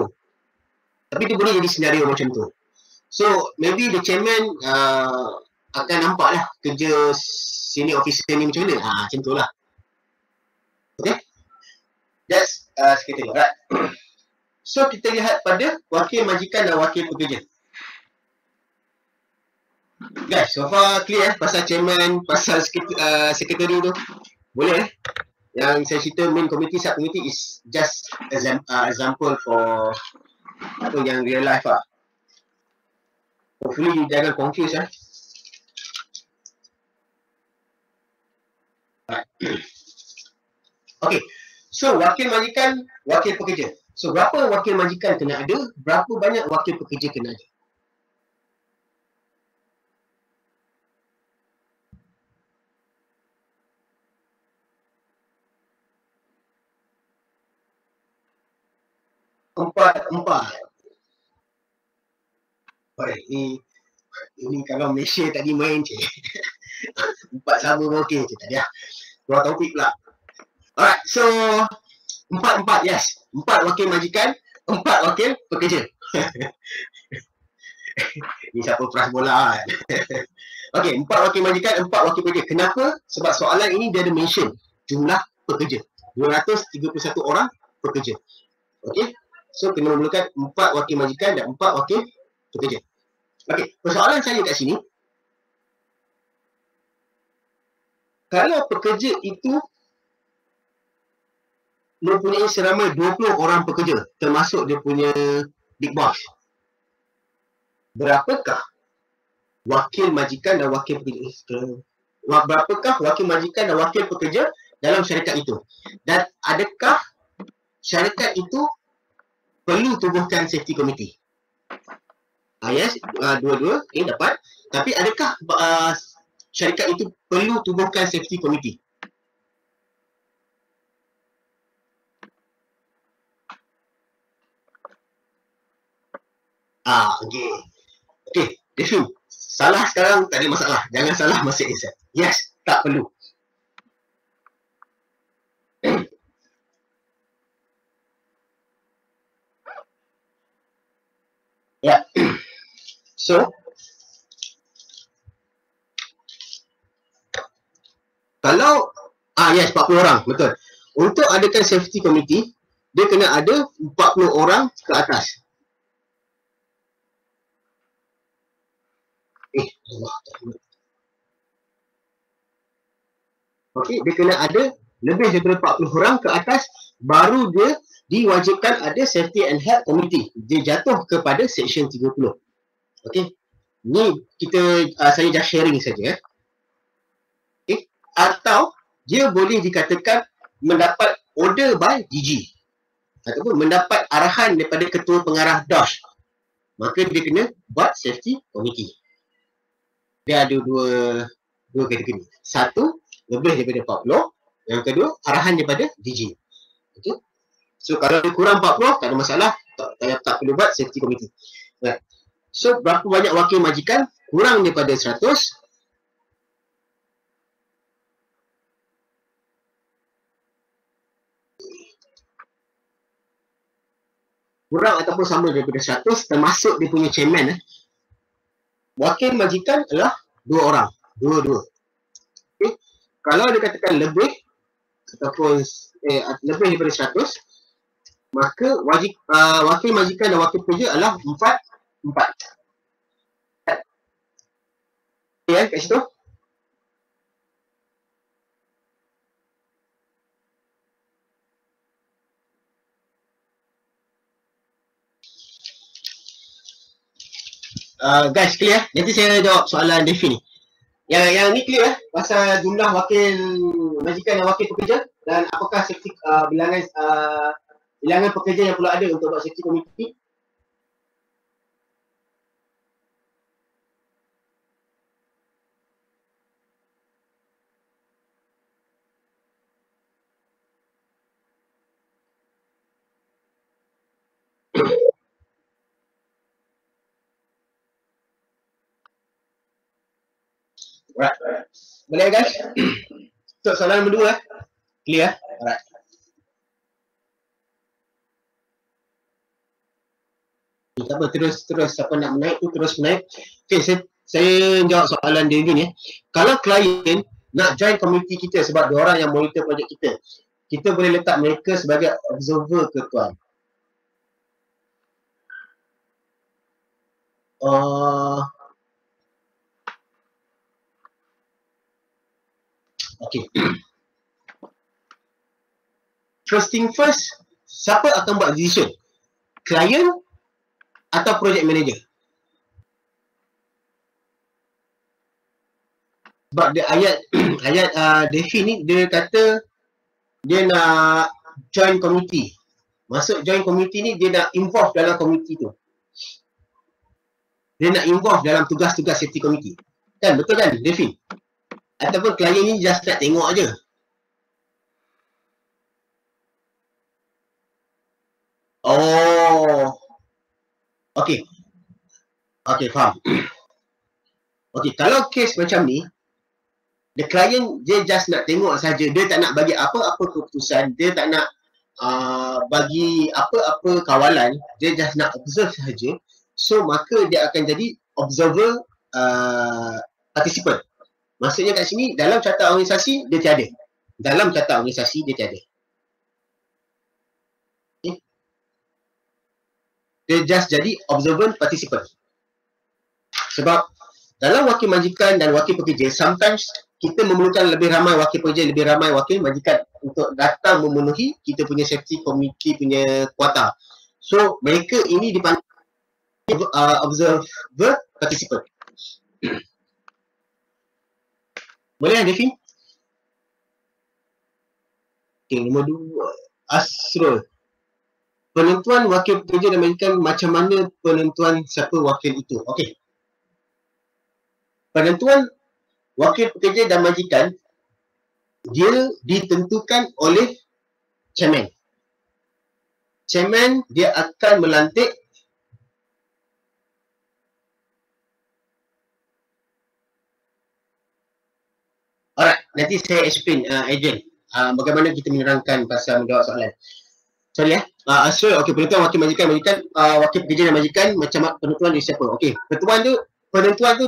Tapi dia boleh jadi senario macam tu. So maybe the chairman akan nampak lah kerja senior officer ni macam mana. Macam tu lah. Okay. That's sekretari. Right. So kita lihat pada wakil majikan dan wakil pekerja. Guys, so far clear pasal chairman, pasal sekretari tu. Boleh Yang saya cerita main committee, sub committee is just example for apa yang real life lah. Hopefully you jangan confuse lah. Okay, so wakil majikan, wakil pekerja. So berapa wakil majikan kena ada, berapa banyak wakil pekerja kena ada? Empat. Baik, ini kalau Malaysia tadi main je. Empat sama okey je tadi lah. Keluar topik pula. Alright, so empat, yes. 4 wakil majikan, 4 wakil pekerja. Ni siapa peras bola kan? Okey, 4 wakil majikan, 4 wakil pekerja. Kenapa? Sebab soalan ini dia ada mention jumlah pekerja. 231 orang pekerja. Okey, so kena memerlukan 4 wakil majikan dan 4 wakil pekerja. Okey, persoalan saya kat sini, kalau pekerja itu mempunyai seramai 20 orang pekerja, termasuk dia punya big boss, berapakah wakil majikan dan wakil pekerja? Berapakah wakil majikan dan wakil pekerja dalam syarikat itu? Dan adakah syarikat itu perlu tubuhkan safety committee? Yes, dua-dua ini dapat. Tapi adakah syarikat itu perlu tubuhkan safety committee? Okey, Devin. Salah sekarang tak ada masalah. Jangan salah masa exam. Yes, tak perlu. Ya. So, kalau yes 40 orang, betul. Untuk adakan safety committee, dia kena ada 40 orang ke atas. Allah. Okey, dia kena ada lebih daripada 40 orang ke atas, baru dia diwajibkan ada safety and health committee. Dia jatuh kepada section 30. Okey. Ni kita saya just sharing saja. Okey. Atau dia boleh dikatakan mendapat order by DG ataupun mendapat arahan daripada ketua pengarah DOSH. Maka dia kena buat safety committee. Dia ada dua kategori. Satu, lebih daripada 40. Yang kedua, arahan daripada DG. Okay. So, kalau kurang 40, tak ada masalah. Tak perlu buat safety committee. Right. So, berapa banyak wakil majikan? Kurang daripada 100. Kurang ataupun sama daripada 100, termasuk dia punya chairman. Wakil majikan adalah 2 orang. Dua-dua. Okay. Kalau dia katakan lebih ataupun lebih daripada 100, maka wakil majikan dan wakil pekerja adalah 4. Ya, kat situ. Guys, clear? Nanti saya jawab soalan Devi ni. Yang ni clear pasal jumlah wakil majikan dan wakil pekerja dan apakah safety bilangan pekerja yang perlu ada untuk buat safety committee. Alright. Boleh guys? So, soalan nombor 2 clear? Alright. Tak apa, terus siapa nak menaik tu terus menaik. Okay, saya jawab soalan Devi ni. Kalau klien nak join komiti kita sebab dia orang yang monitor projek kita boleh letak mereka sebagai observer ke tuan? Okay. First thing first, siapa akan buat decision? Klien atau project manager? Sebab dia ayat Devi ni dia kata dia nak join committee. Masuk join committee ni dia nak involve dalam committee tu. Dia nak involve dalam tugas-tugas safety committee. Kan, betul kan Devi? Ataupun klien ni just nak tengok aja. Oh. Okay. Okay, faham. Okay, kalau kes macam ni, the client dia just nak tengok saja, dia tak nak bagi apa-apa keputusan, dia tak nak bagi apa-apa kawalan, dia just nak observe saja. So, maka dia akan jadi observer participant. Maksudnya kat sini, dalam carta organisasi, dia tiada. Dalam carta organisasi, dia tiada. Okay. Dia just jadi observant participant. Sebab, dalam wakil majikan dan wakil pekerja, sometimes kita memerlukan lebih ramai wakil pekerja, lebih ramai wakil majikan untuk datang memenuhi kita punya safety committee punya kuota. So, mereka ini dipanggil observer participant. Boleh kan, Devi? Okay, nombor 2. Asrul. Penentuan wakil pekerja dan majikan, macam mana penentuan siapa wakil itu? Okey. Penentuan wakil pekerja dan majikan, dia ditentukan oleh chairman. Chairman dia akan melantik alright, nanti saya explain agent bagaimana kita menerangkan pasal menjawab soalan. Okey, penentuan wakil majikan, wakil pekerja dan majikan macam penentuan dia siapa. Okey, penentuan tu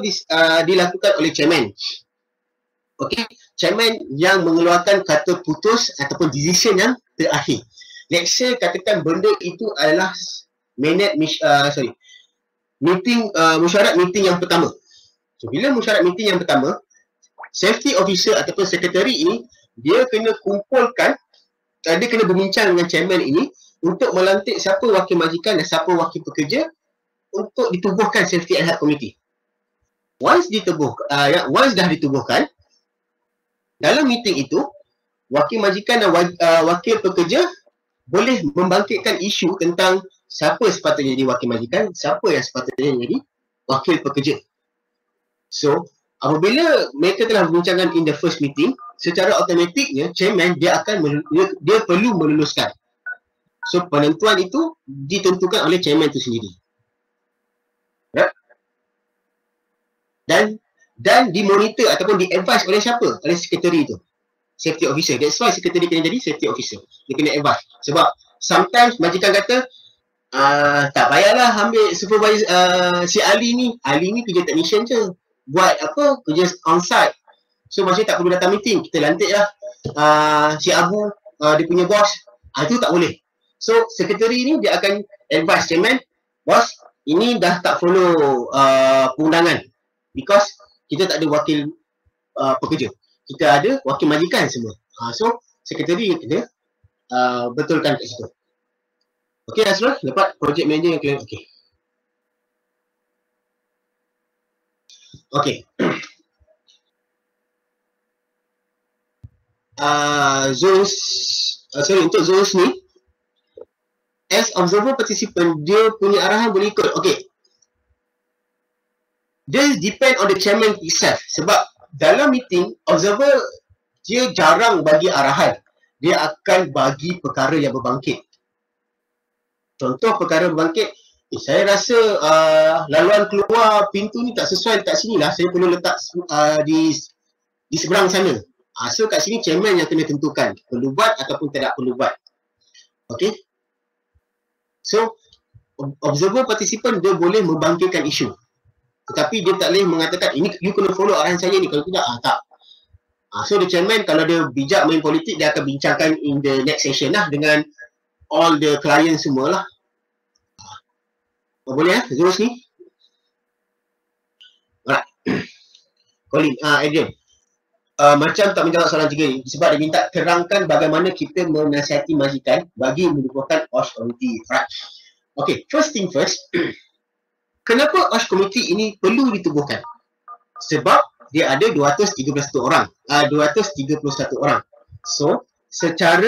dilakukan oleh chairman. Okey, chairman yang mengeluarkan kata putus ataupun decision yang terakhir. Let's say katakan benda itu adalah mesyuarat meeting yang pertama. So bila mesyuarat meeting yang pertama, safety officer ataupun sekretari ini dia kena kumpulkan, dia kena berbincang dengan chairman ini untuk melantik siapa wakil majikan dan siapa wakil pekerja untuk ditubuhkan safety and health committee. Once dah ditubuhkan, dalam meeting itu wakil majikan dan wakil pekerja boleh membangkitkan isu tentang siapa sepatutnya jadi wakil majikan, siapa yang sepatutnya jadi wakil pekerja. So, apabila mereka telah berbincangkan in the first meeting, secara automatiknya chairman dia perlu meluluskan. So, penentuan itu ditentukan oleh chairman itu sendiri. Right? Dan dimonitor ataupun di-advise oleh siapa? Oleh sekretari itu. Safety officer. That's why sekretari kena jadi safety officer. Dia kena advise. Sebab sometimes majikan kata, tak payahlah ambil supervisor si Ali ni kerja technician je. Buat apa? Kerja on-site. So macam tak perlu datang meeting. Kita lantik lah si Abu, dia punya bos. Itu tak boleh. So sekretari ni dia akan advise chairman, bos, ini dah tak follow perundangan. Because kita tak ada wakil pekerja. Kita ada wakil majikan semua. So sekretari kena betulkan kat situ. Okey Azrul, dapat project manager yang clear. Okey. Okey. Untuk zones ni, as observer participant, dia punya arahan boleh ikut. Okey. This depend on the chairman itself. Sebab dalam meeting, observer dia jarang bagi arahan. Dia akan bagi perkara yang berbangkit. Contoh perkara berbangkit, saya rasa laluan keluar pintu ni tak sesuai dekat sini lah. Saya perlu letak di seberang sana. So kat sini chairman yang kena tentukan perlu buat ataupun tidak perlu buat. Okay. So observer participant dia boleh membangkitkan isu. Tetapi dia tak boleh mengatakan ini you kena follow arahan saya ni, kalau tidak tak. So the chairman kalau dia bijak main politik, dia akan bincangkan in the next session lah dengan all the client semua lah. Boleh Zurus ni? Alright. Colin, Adrian. Macam tak menjawab soalan 3 ni sebab dia minta terangkan bagaimana kita menasihati majikan bagi menubuhkan OSH committee. Alright. Okay, first thing first. Kenapa OSH committee ini perlu ditubuhkan? Sebab dia ada 231 orang. 231 orang. So, secara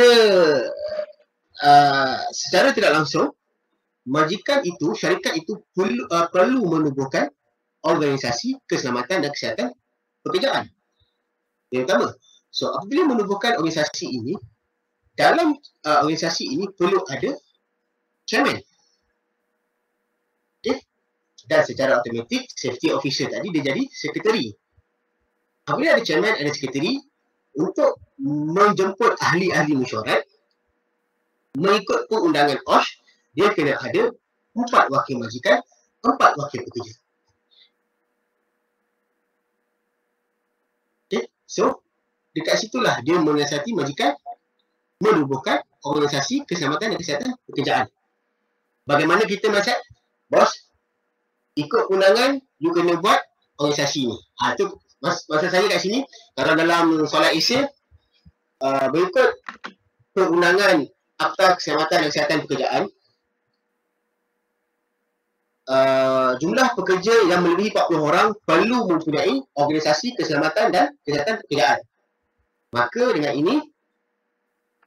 tidak langsung, majikan itu, syarikat itu perlu menubuhkan organisasi keselamatan dan kesihatan pekerjaan. Yang pertama. So, apabila menubuhkan organisasi ini, dalam organisasi ini perlu ada chairman. Okay. Dan secara automatik, safety officer tadi dia jadi sekretari. Apabila ada chairman, ada sekretari, untuk menjemput ahli-ahli mesyuarat, mengikut perundangan OSH, dia kena ada 4 wakil majikan, 4 wakil pekerja. Okay. So, dekat situlah dia menyiasati majikan menubuhkan organisasi keselamatan dan kesihatan pekerjaan. Bagaimana kita nasihat? Bos, ikut undangan, you kena buat organisasi ni. Tu masa saya kat sini, kalau dalam solat Isya, berikut perundangan Akta Keselamatan dan Kesihatan Pekerjaan, jumlah pekerja yang melebihi 40 orang perlu mempunyai organisasi keselamatan dan kesihatan pekerjaan. Maka dengan ini,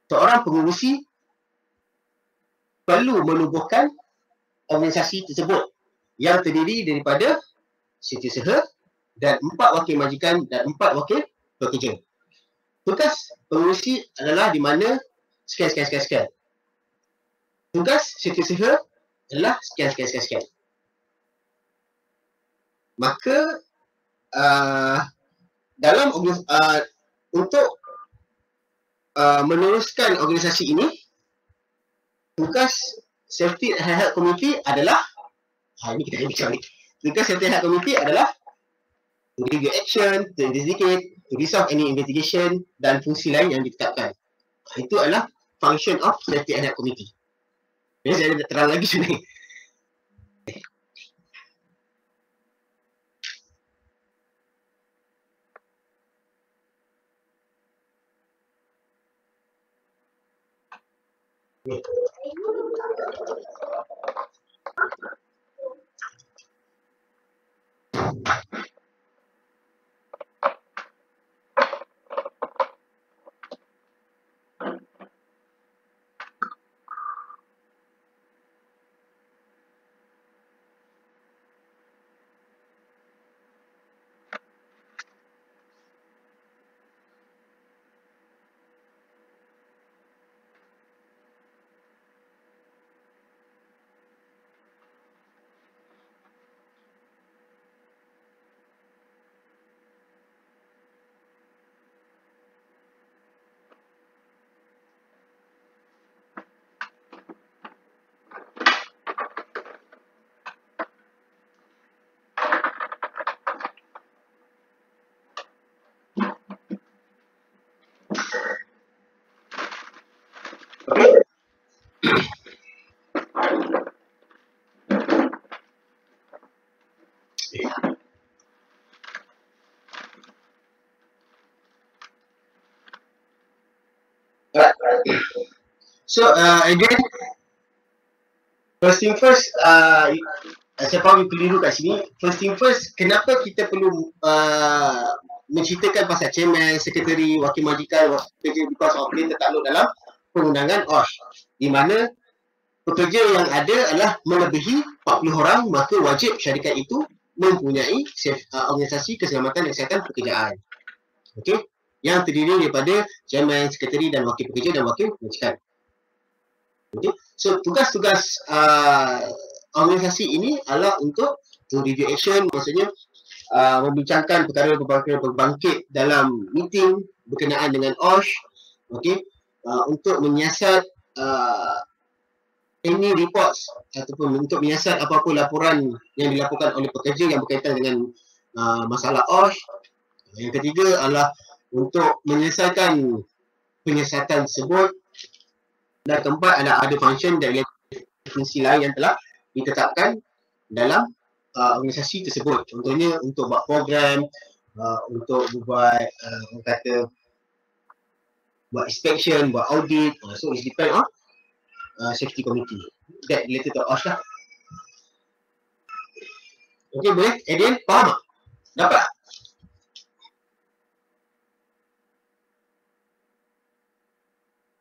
seorang pengurusi perlu menubuhkan organisasi tersebut yang terdiri daripada setiausaha dan 4 wakil majikan dan 4 wakil pekerja. Tugas pengurusi adalah di mana sekian. Tugas setiausaha adalah sekian. Maka dalam untuk meneruskan organisasi ini, tugas safety and health committee adalah ini kita bincang ni. Tugas safety and health committee adalah to review action, to investigate, to resolve any investigation dan fungsi lain yang ditetapkan. Itu adalah function of safety and health committee. Jadi saya nak terang lagi sini. So again, first thing first, saya faham keliru kat sini. First thing first, kenapa kita perlu menceritakan pasal chairman, sekretari, wakil majikan, wakil pekerja, because of dia tertakluk dalam perundangan OSH, di mana pekerja yang ada adalah melebihi 40 orang, maka wajib syarikat itu mempunyai organisasi keselamatan dan kesihatan pekerjaan. Okey, yang terdiri daripada chairman, sekretari dan wakil pekerja dan wakil majikan. Okay. So tugas-tugas organisasi ini adalah untuk to review action, maksudnya membincangkan perkara-perkara berbangkit dalam meeting berkenaan dengan OSH, okay. Untuk menyiasat any reports ataupun untuk menyiasat apa-apa laporan yang dilaporkan oleh pekerja yang berkaitan dengan masalah OSH. Yang ketiga adalah untuk menyelesaikan penyiasatan tersebut. Dan keempat adalah ada function dan fungsi lain yang telah ditetapkan dalam organisasi tersebut. Contohnya untuk buat program, untuk buat buat inspection, buat audit. So it depend on safety committee that related to OSH lah. Okay, boleh? Edian, faham tak? Dapat?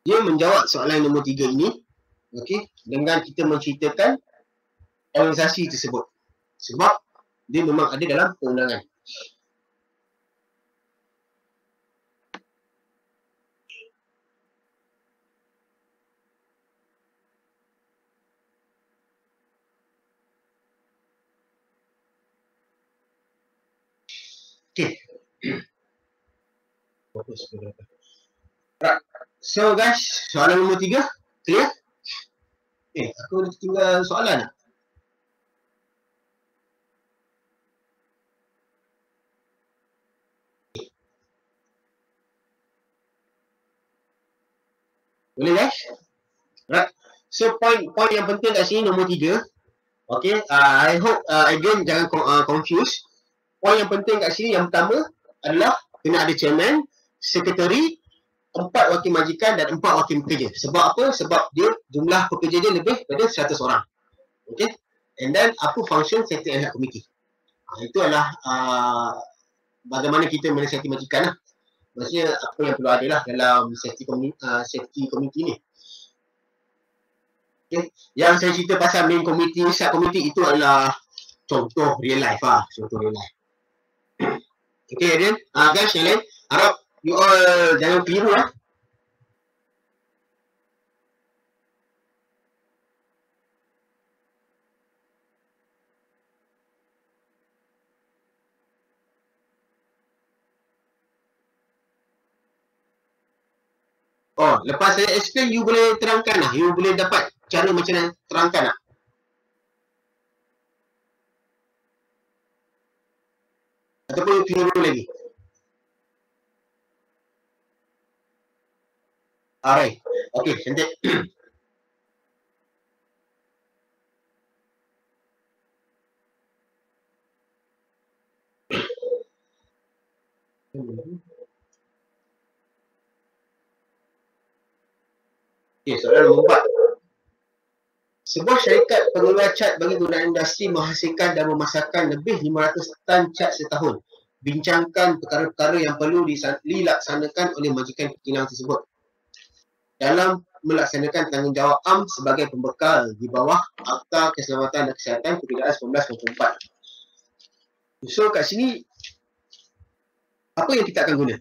Dia menjawab soalan nombor 3 ini, okey, dengan kita menceritakan organisasi tersebut. Sebab dia memang ada dalam perundangan. Okey. Right. So guys, soalan nombor 3 clear? Aku dah tinggal soalan tak? Boleh guys? Right. So point yang penting kat sini nombor 3. Okay, I hope again jangan confuse. Point yang penting kat sini yang pertama adalah kena ada chairman, sekretari, 4 wakil majikan dan 4 wakil pekerja. Sebab apa? Sebab dia jumlah pekerja dia lebih daripada 100 orang. Okay. And then apa function safety and health committee? Itu adalah bagaimana kita menasihati majikan lah. Maksudnya apa yang perlu ada lah dalam safety committee ni. Okay. Yang saya cerita pasal main committee, sub committee itu adalah contoh real life lah. Contoh real life. Okay, Adrian. Guys, yang lain, harap you all jangan keliru lah. Oh, lepas saya explain, you boleh terangkan lah. You boleh dapat cara macam mana terangkan tak? Ataupun kena dulu lagi? Alright. Okay, cantik. Okay, soalan nombor 4. Sebuah syarikat pengeluar cat bagi gunaan industri menghasilkan dan memasarkan lebih 500 tan cat setahun. Bincangkan perkara-perkara yang perlu dilaksanakan oleh majikan kilang tersebut dalam melaksanakan tanggungjawab am sebagai pembekal di bawah Akta Keselamatan dan Kesihatan Kebidanan 1994. So kat sini apa yang kita akan guna?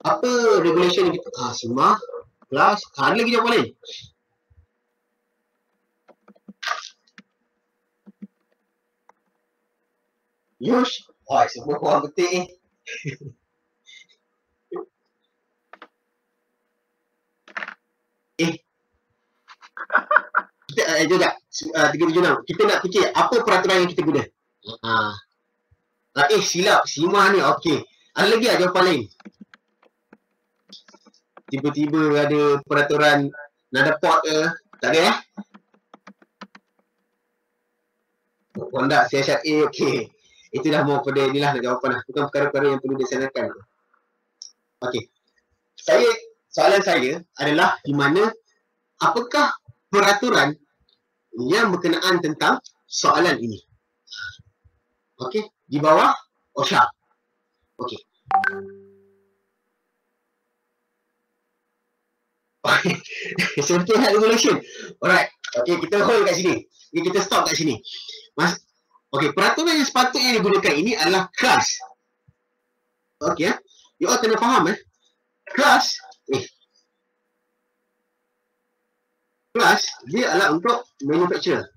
Apa regulation yang kita SIMA plus ada lagi jawapan lain? Yush, wah semua orang betul ni. Kita juga 376. Kita nak fikir apa peraturan yang kita guna. Silap SIMA ni. Okey. Ada lagi jawapan lain? Tiba-tiba ada peraturan nada pot ke? Tak ada Kondak siasat A, okey. Itu dah mau pada inilah jawapan lah. Bukan perkara-perkara yang perlu dilaksanakan. Okey. Soalan saya adalah di mana apakah peraturan yang berkenaan tentang soalan ini? Okey, di bawah OSHA. Okey. Safety Health Regulation. Alright. Okey, kita hold kat sini. Kita stop kat sini. Okey, peraturan yang sepatutnya digunakan ini adalah KLAS. Okey you all kena faham KLAS KLAS dia adalah untuk manufacturer.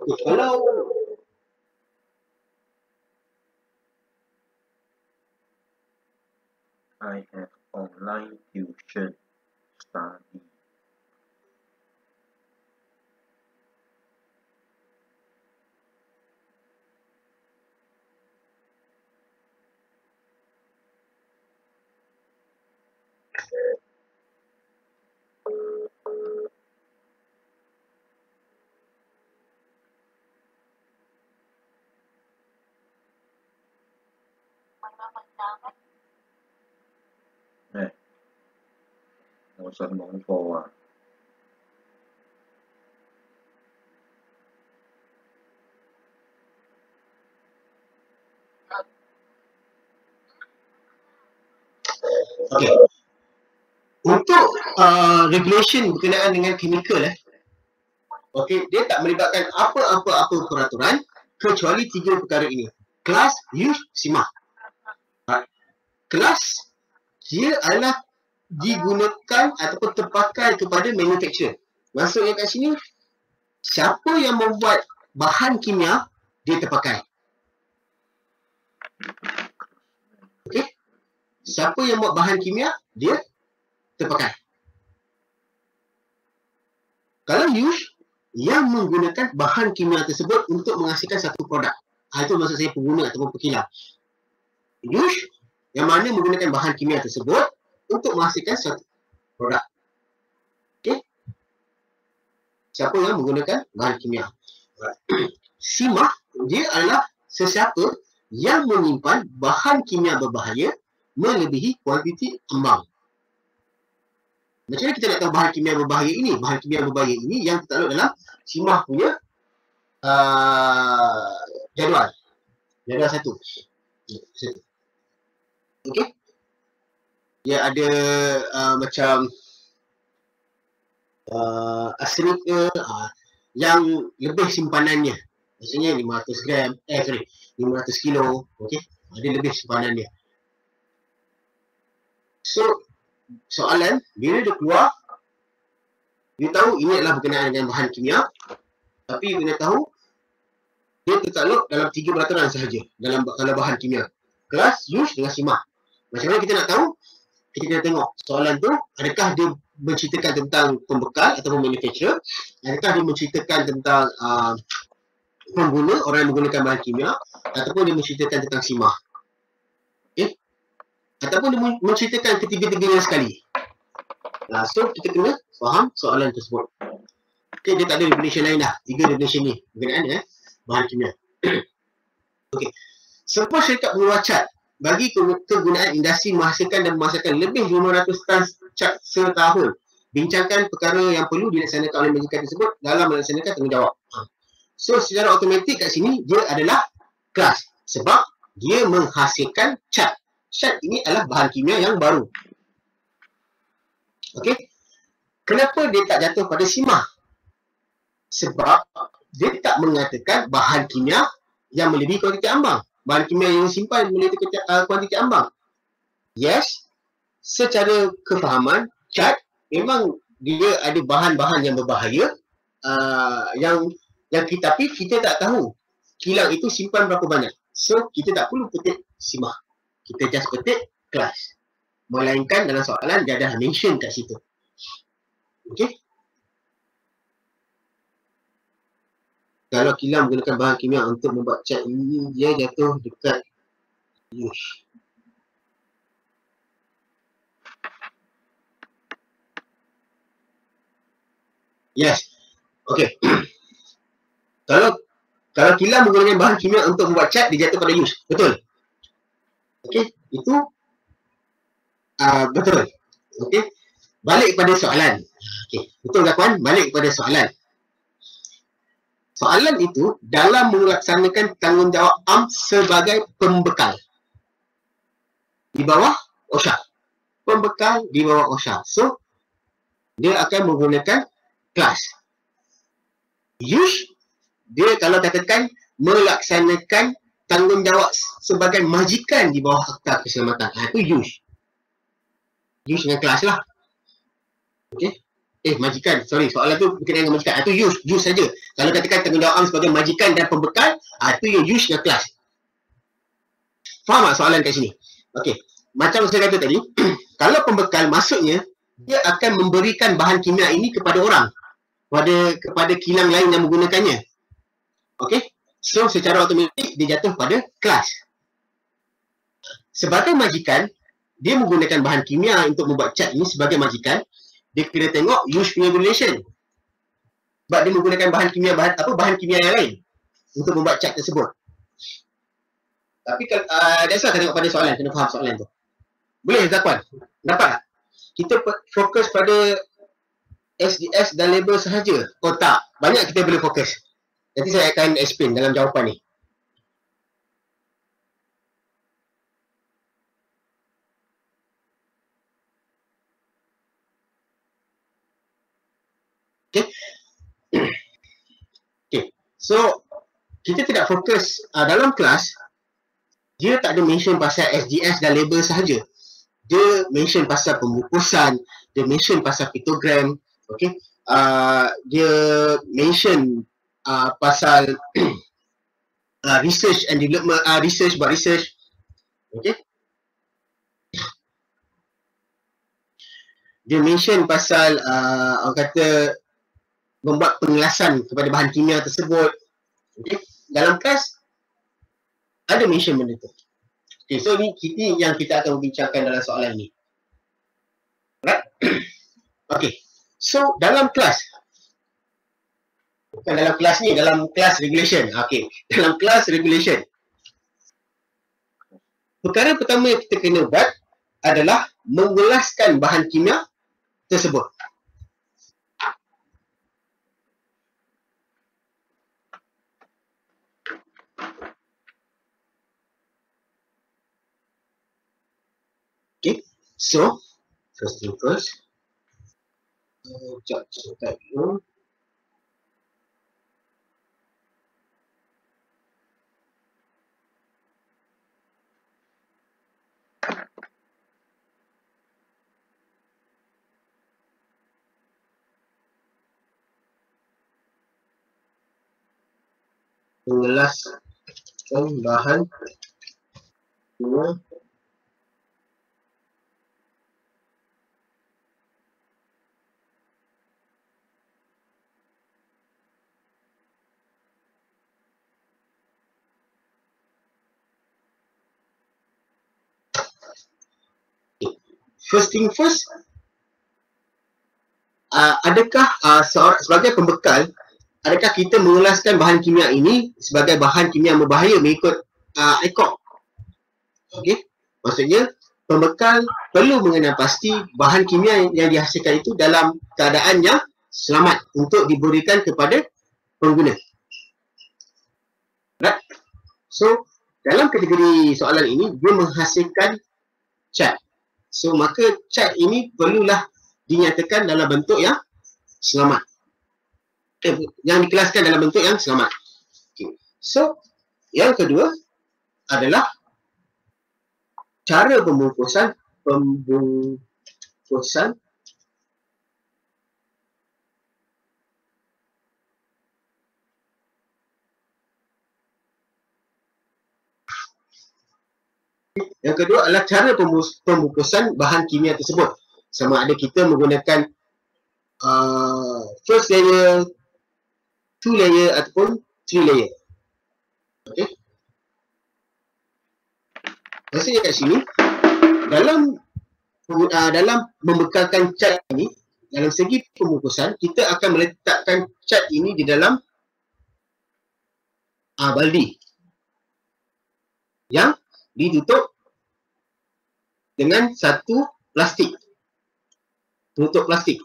Kalau I have online tuition study. Một sân bóng phò Okey. Untuk regulation berkenaan dengan chemical okey, dia tak melibatkan apa-apa peraturan kecuali 3 perkara ini. KLAS, use, SIMA. KLAS dia adalah digunakan ataupun terpakai kepada manufacturer. Maksudnya kat sini siapa yang membuat bahan kimia dia terpakai. Okey. Siapa yang buat bahan kimia dia terpakai. Kalau use yang menggunakan bahan kimia tersebut untuk menghasilkan satu produk. Itu maksud saya pengguna ataupun pekilang. Use yang mana menggunakan bahan kimia tersebut untuk menghasilkan satu produk. Okey. Siapa yang menggunakan bahan kimia. SIMA dia adalah sesiapa yang menyimpan bahan kimia berbahaya melebihi kuantiti ambang. Macam mana kita nak tahu bahan kimia berbahaya ini? Bahan kimia berbahaya ini yang tertakluk dalam SIMA punya jadual 1. Okey. Dia ada macam arsenic ke yang lebih simpanannya. Maksudnya 500 gram, 500 kilo, okey. Ada lebih simpanannya. So, soalan, bila dia keluar, dia tahu ini adalah berkenaan dengan bahan kimia, tapi kena tahu dia tertakluk dalam 3 peraturan sahaja dalam kalau bahan kimia. Kelas, use dengan simah. Macam mana kita nak tahu? Kita kena tengok soalan tu, adakah dia menceritakan tentang pembekal ataupun manufacturer, adakah dia menceritakan tentang pengguna, orang yang menggunakan bahan kimia, ataupun dia menceritakan tentang simah. Okay? Ataupun dia menceritakan ketiga-tiganya sekali. So, kita kena faham soalan tersebut. Okay, dia tak ada definition lain dah. 3 definition ni berkenaan dengan bahan kimia. Okay. Sebuah syarikat pengeluar cat bagi kegunaan industri menghasilkan dan memasarkan lebih 500 tan cat setahun. Bincangkan perkara yang perlu dilaksanakan oleh majikan tersebut dalam melaksanakan tanggungjawab. So, secara automatik kat sini, dia adalah kelas. Sebab dia menghasilkan cat. Cat ini adalah bahan kimia yang baru. Okey. Kenapa dia tak jatuh pada simah? Sebab dia tak mengatakan bahan kimia yang melebihi kuantiti ambang. Bahan kimia yang simpan melebihi kuantiti ambang. Yes, secara kefahaman, cat memang dia ada bahan-bahan yang berbahaya yang tapi kita tak tahu kilang itu simpan berapa banyak. So, kita tak perlu petik simah. Kita just petik kelas. Melainkan dalam soalan dia ada mention kat situ. Okey. Kalau kilang menggunakan bahan kimia untuk membuat cat ini, dia jatuh dekat use. Yes. Okey. Kalau kilang menggunakan bahan kimia untuk membuat cat, dia jatuh pada use. Betul? Okey. Itu betul. Okey. Balik pada soalan. Okey. Betul tak kawan? Balik pada soalan. Soalan itu dalam melaksanakan tanggungjawab AM sebagai pembekal. Di bawah OSHA. Pembekal di bawah OSHA. So, dia akan menggunakan kelas. Use, dia kalau katakan melaksanakan tanggungjawab sebagai majikan di bawah Akta Keselamatan. Itu use. Use dengan kelas lah. Okey. Majikan. Sorry, soalan tu berkenaan dengan majikan. Itu use saja. Kalau katakan tanggungjawab sebagai majikan dan pembekal, itu yang use dengan kelas. Faham tak soalan kat sini? Okey. Macam saya kata tadi, kalau pembekal maksudnya dia akan memberikan bahan kimia ini kepada orang, kepada kilang lain yang menggunakannya. Okey. So, secara automatik dia jatuh pada kelas. Sebagai majikan, dia menggunakan bahan kimia untuk membuat cat ini sebagai majikan. Dia kena tengok use punya regulation. Sebab dia menggunakan bahan kimia yang lain untuk membuat cat tersebut. Tapi that's why tengok pada soalan, kena faham soalan tu. Boleh Zakwan? Dapat tak? Kita fokus pada SDS dan label sahaja. Oh tak, banyak kita boleh fokus. Nanti saya akan explain dalam jawapan ni. Okay. So, kita tidak fokus dalam kelas, dia tak ada mention pasal SDS dan label sahaja. Dia mention pasal pembungkusan, dia mention pasal piktogram, okay? Dia mention pasal research and development, research, okay? Dia mention pasal orang kata membuat pengelasan kepada bahan kimia tersebut. Okay? Dalam kelas ada mention benda tu. Okay, so ni yang kita akan bincangkan dalam soalan ni. Right? Okay. So dalam kelas, bukan dalam kelas ni, dalam kelas regulation. Okay. Dalam kelas regulation, perkara pertama yang kita kena buat adalah mengelaskan bahan kimia tersebut. So, first thing first. Sekejap, saya type dulu. Mengelaskan bahan kimia first thing first, adakah sebagai pembekal, adakah kita mengelaskan bahan kimia ini sebagai bahan kimia yang berbahaya mengikut ECOG? Okey, maksudnya pembekal perlu mengenal pasti bahan kimia yang dihasilkan itu dalam keadaan yang selamat untuk diberikan kepada pengguna. Right? So, dalam kategori soalan ini, dia menghasilkan cat. So, maka cat ini perlulah dinyatakan dalam bentuk yang selamat. Yang dikelaskan dalam bentuk yang selamat. Okay. So, yang kedua adalah cara pembungkusan yang kedua adalah cara pembungkusan bahan kimia tersebut. Sama ada kita menggunakan first layer, two layer ataupun three layer. Okey. Maksudnya kat sini dalam membekalkan cat ini, dalam segi pembungkusan, kita akan meletakkan cat ini di dalam baldi yang ditutup dengan satu plastik, penutup plastik.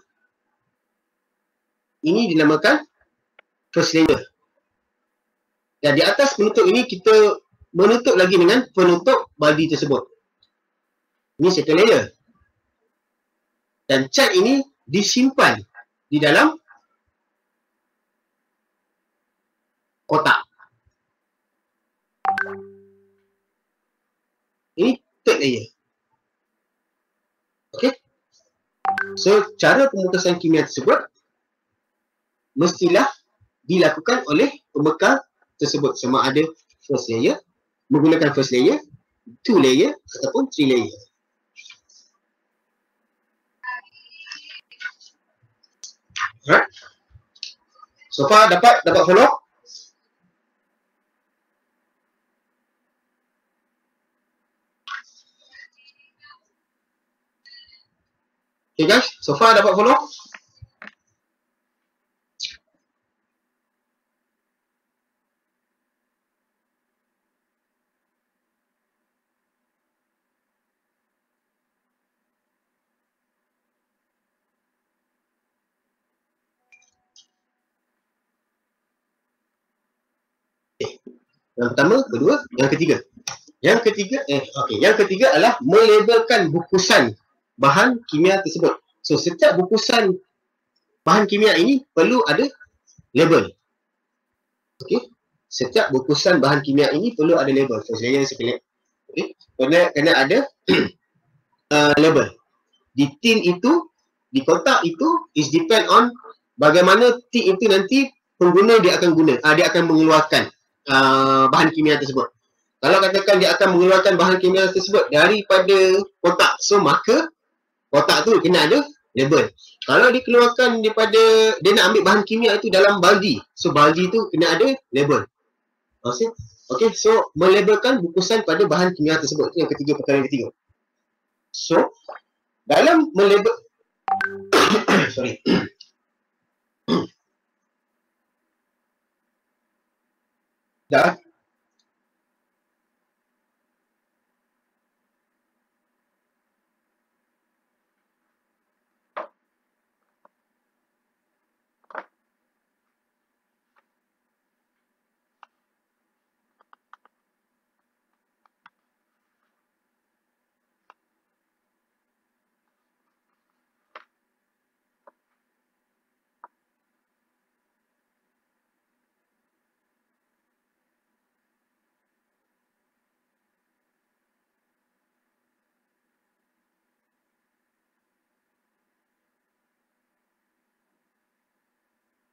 Ini dinamakan first layer. Dan di atas penutup ini kita menutup lagi dengan penutup baldi tersebut. Ini second layer. Dan cat ini disimpan di dalam kotak. Ini third layer. Okey. So, cara pembungkusan kimia tersebut mestilah dilakukan oleh pembekal tersebut, sama ada first layer, menggunakan first layer, two layer ataupun three layer. Alright. So far dapat follow? Okay guys, so far dapat follow? Yang pertama, kedua, yang ketiga. Yang ketiga adalah melabelkan bungkusan bahan kimia tersebut. So, setiap bungkusan bahan kimia ini perlu ada label. Okey. Setiap bungkusan bahan kimia ini perlu ada label. So, saya sekali. Okey. Kena ada label. Di tin itu, di kotak itu is depend on bagaimana tin itu nanti pengguna dia akan guna. Dia akan mengeluarkan bahan kimia tersebut. Kalau katakan dia akan mengeluarkan bahan kimia tersebut daripada kotak, so maka kotak tu kena ada label. Kalau dikeluarkan daripada, dia nak ambil bahan kimia itu dalam baldi, so baldi tu kena ada label. Okay, so melabelkan bungkusan pada bahan kimia tersebut. Yang ketiga, perkara yang ketiga. So, dalam melabel sorry. Dah.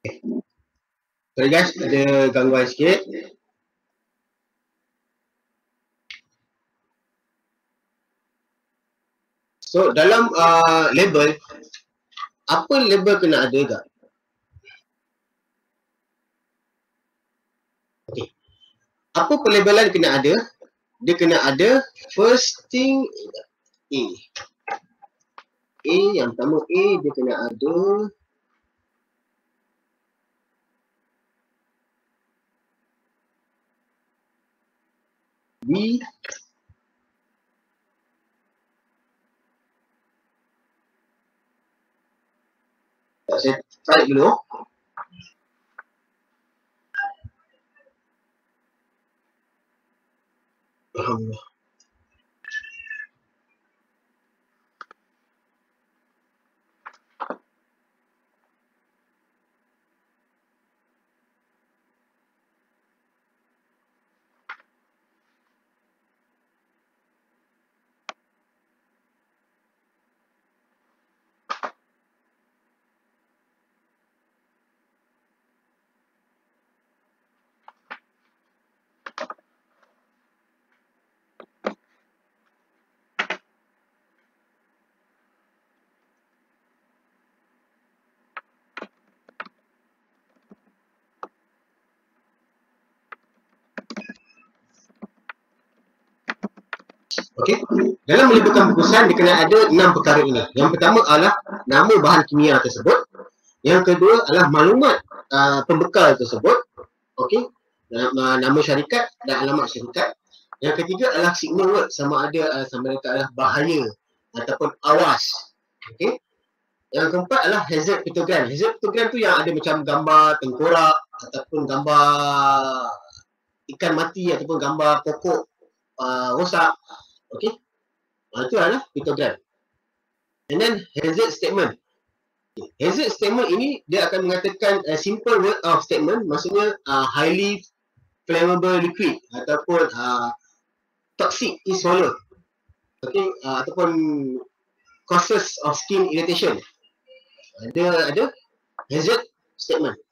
Sorry guys, ada gangguan sikit. So dalam label, apa label kena ada tak? Okay. Apa pelabelan kena ada? Dia kena ada first thing A. A yang pertama A dia kena ada B. Saya tarik dulu. Alhamdulillah. Okey. Dalam melabelkan bungkusan dia kena ada 6 perkara ini. Yang pertama adalah nama bahan kimia tersebut. Yang kedua adalah maklumat pembekal tersebut. Okey. Nama syarikat dan alamat syarikat. Yang ketiga adalah signal word, sama ada adalah bahaya ataupun awas. Okey. Yang keempat adalah hazard pictogram. Hazard pictogram tu yang ada macam gambar tengkorak ataupun gambar ikan mati ataupun gambar pokok rosak. Okey. Itu adalah pictogram. And then hazard statement. Hazard statement ini dia akan mengatakan simple word of statement, maksudnya highly flammable liquid ataupun toxic in swallow. Okey, ataupun causes of skin irritation. Ada hazard statement.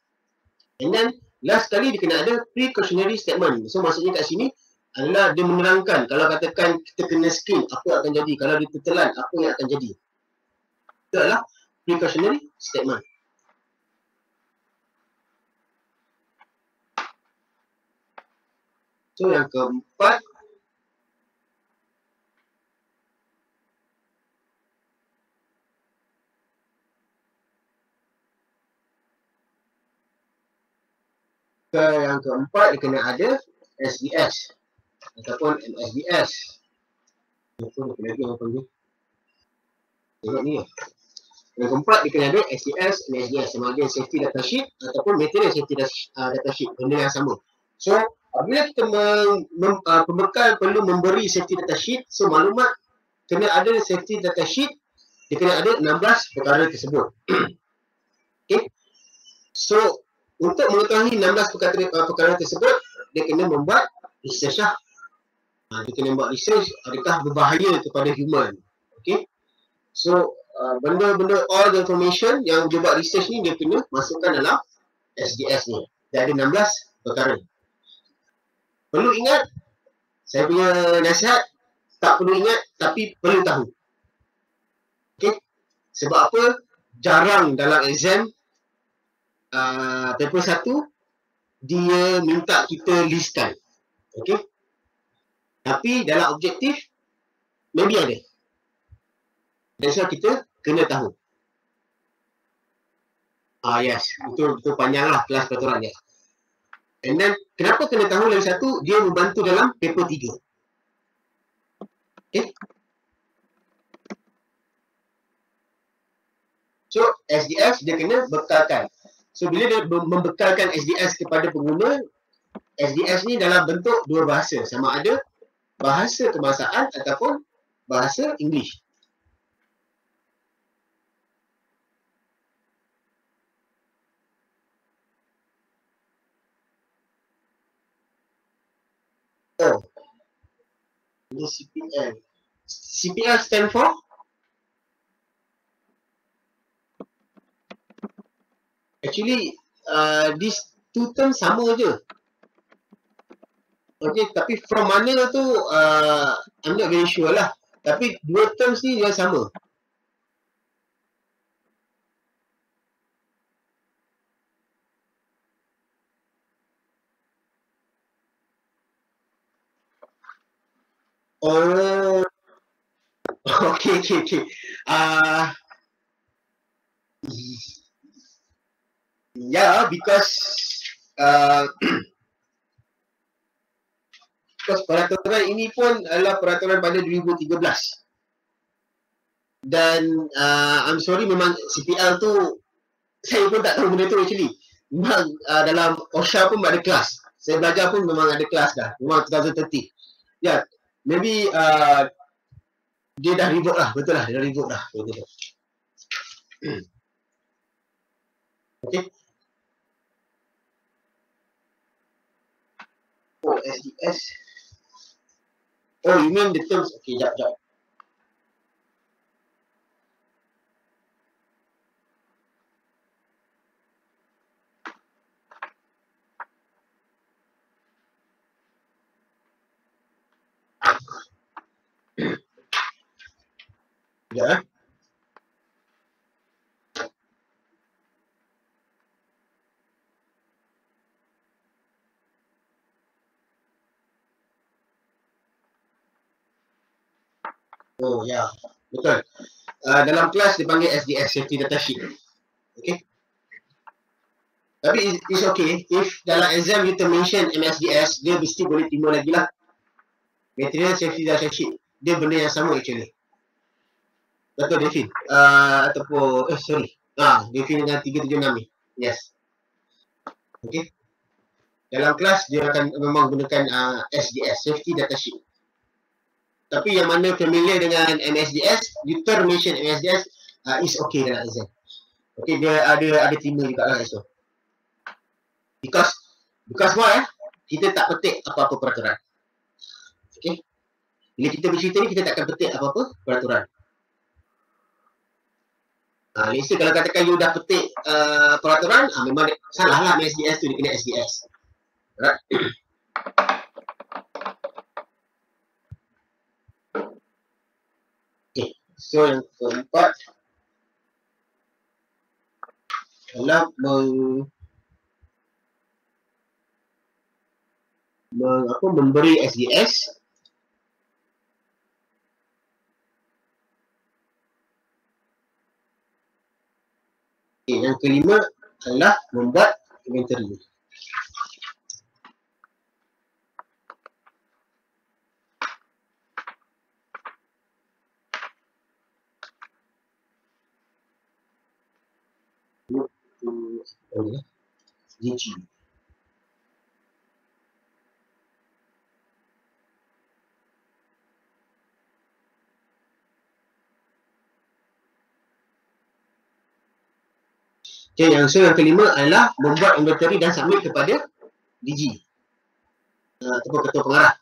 And then last kali dia kena ada precautionary statement. So maksudnya kat sini adalah dia menerangkan kalau katakan kita kena skin, apa akan jadi, kalau dia tertelan, apa yang akan jadi. Itu adalah precautionary statement. So yang keempat, dia kena ada SDS ataupun MSDS. Tengok ni. Yang keempat dia kena ada SDS, MSDS, sama ada safety data sheet ataupun material safety data sheet, benda yang sama. So apabila kita pembekal perlu memberi safety data sheet, so maklumat kena ada safety data sheet, dia kena ada 16 perkara tersebut. Okay. So untuk mengetahui 16 perkara tersebut, dia kena membuat research lah. Dia kena buat research adakah berbahaya kepada human. Okay. So benda-benda all the information yang dia buat research ni dia kena masukkan dalam SDS ni. Dia ada 16 perkara. Perlu ingat, saya punya nasihat, tak perlu ingat tapi perlu tahu. Okay. Sebab apa? Jarang dalam exam paper 1 dia minta kita listkan. Okay. Tapi dalam objektif maybe ada. That's why kita kena tahu. Yes, itu panjanglah kelas peraturan dia. And then kenapa kena tahu lagi satu, dia membantu dalam paper 3. Okay. So SDS dia kena bekalkan. So bila dia membekalkan SDS kepada pengguna, SDS ni dalam bentuk dua bahasa, sama ada bahasa kebangsaan ataupun bahasa English. Oh, ini CPL. CPL stand for? Actually, these two terms sama je. Okay, tapi from mana tu I'm not very sure lah. Tapi dua terms ni dia sama. Oh, okay. Yeah, because because peraturan ini pun adalah peraturan pada 2013. Dan I'm sorry, memang CPL tu saya pun tak tahu benda tu actually. Memang dalam OSHA pun ada kelas. Saya belajar pun memang ada kelas dah. Memang 2030. Ya, maybe dia dah revoke lah. Betul lah, dia dah revoke dah. Betul. Okay. Oh, SDS. Oh, you mean the terms. Okay, jap. Ya. Oh, ya. Betul. Dalam kelas dipanggil SDS, Safety Data Sheet. Okay. Tapi it's okay. If dalam exam you mention MSDS, dia mesti boleh timbul lagi lah. Material Safety Data Sheet. Dia benda yang sama actually. Betul, Devin. Ataupun, sorry. Devin dengan 376 ni. Yes. Okay. Dalam kelas, dia akan memang gunakan SDS, Safety Data Sheet. Tapi yang mana familiar dengan MSDS, you mention MSDS, is okay dalam exam. Okay, dia ada terima juga lah esok. Because why? Kita tak petik apa-apa peraturan. Okay. Bila kita bercerita ni, kita takkan petik apa-apa peraturan. Let's say kalau katakan you dah petik peraturan, memang salah lah MSDS tu, dia kena SDS. Right? Okay, so yang keempat adalah memberi SDS. Okay, yang kelima adalah membuat inventory. DG. Okay, yang kelima adalah membuat inventory dan submit kepada DG ataupun ketua pengarah.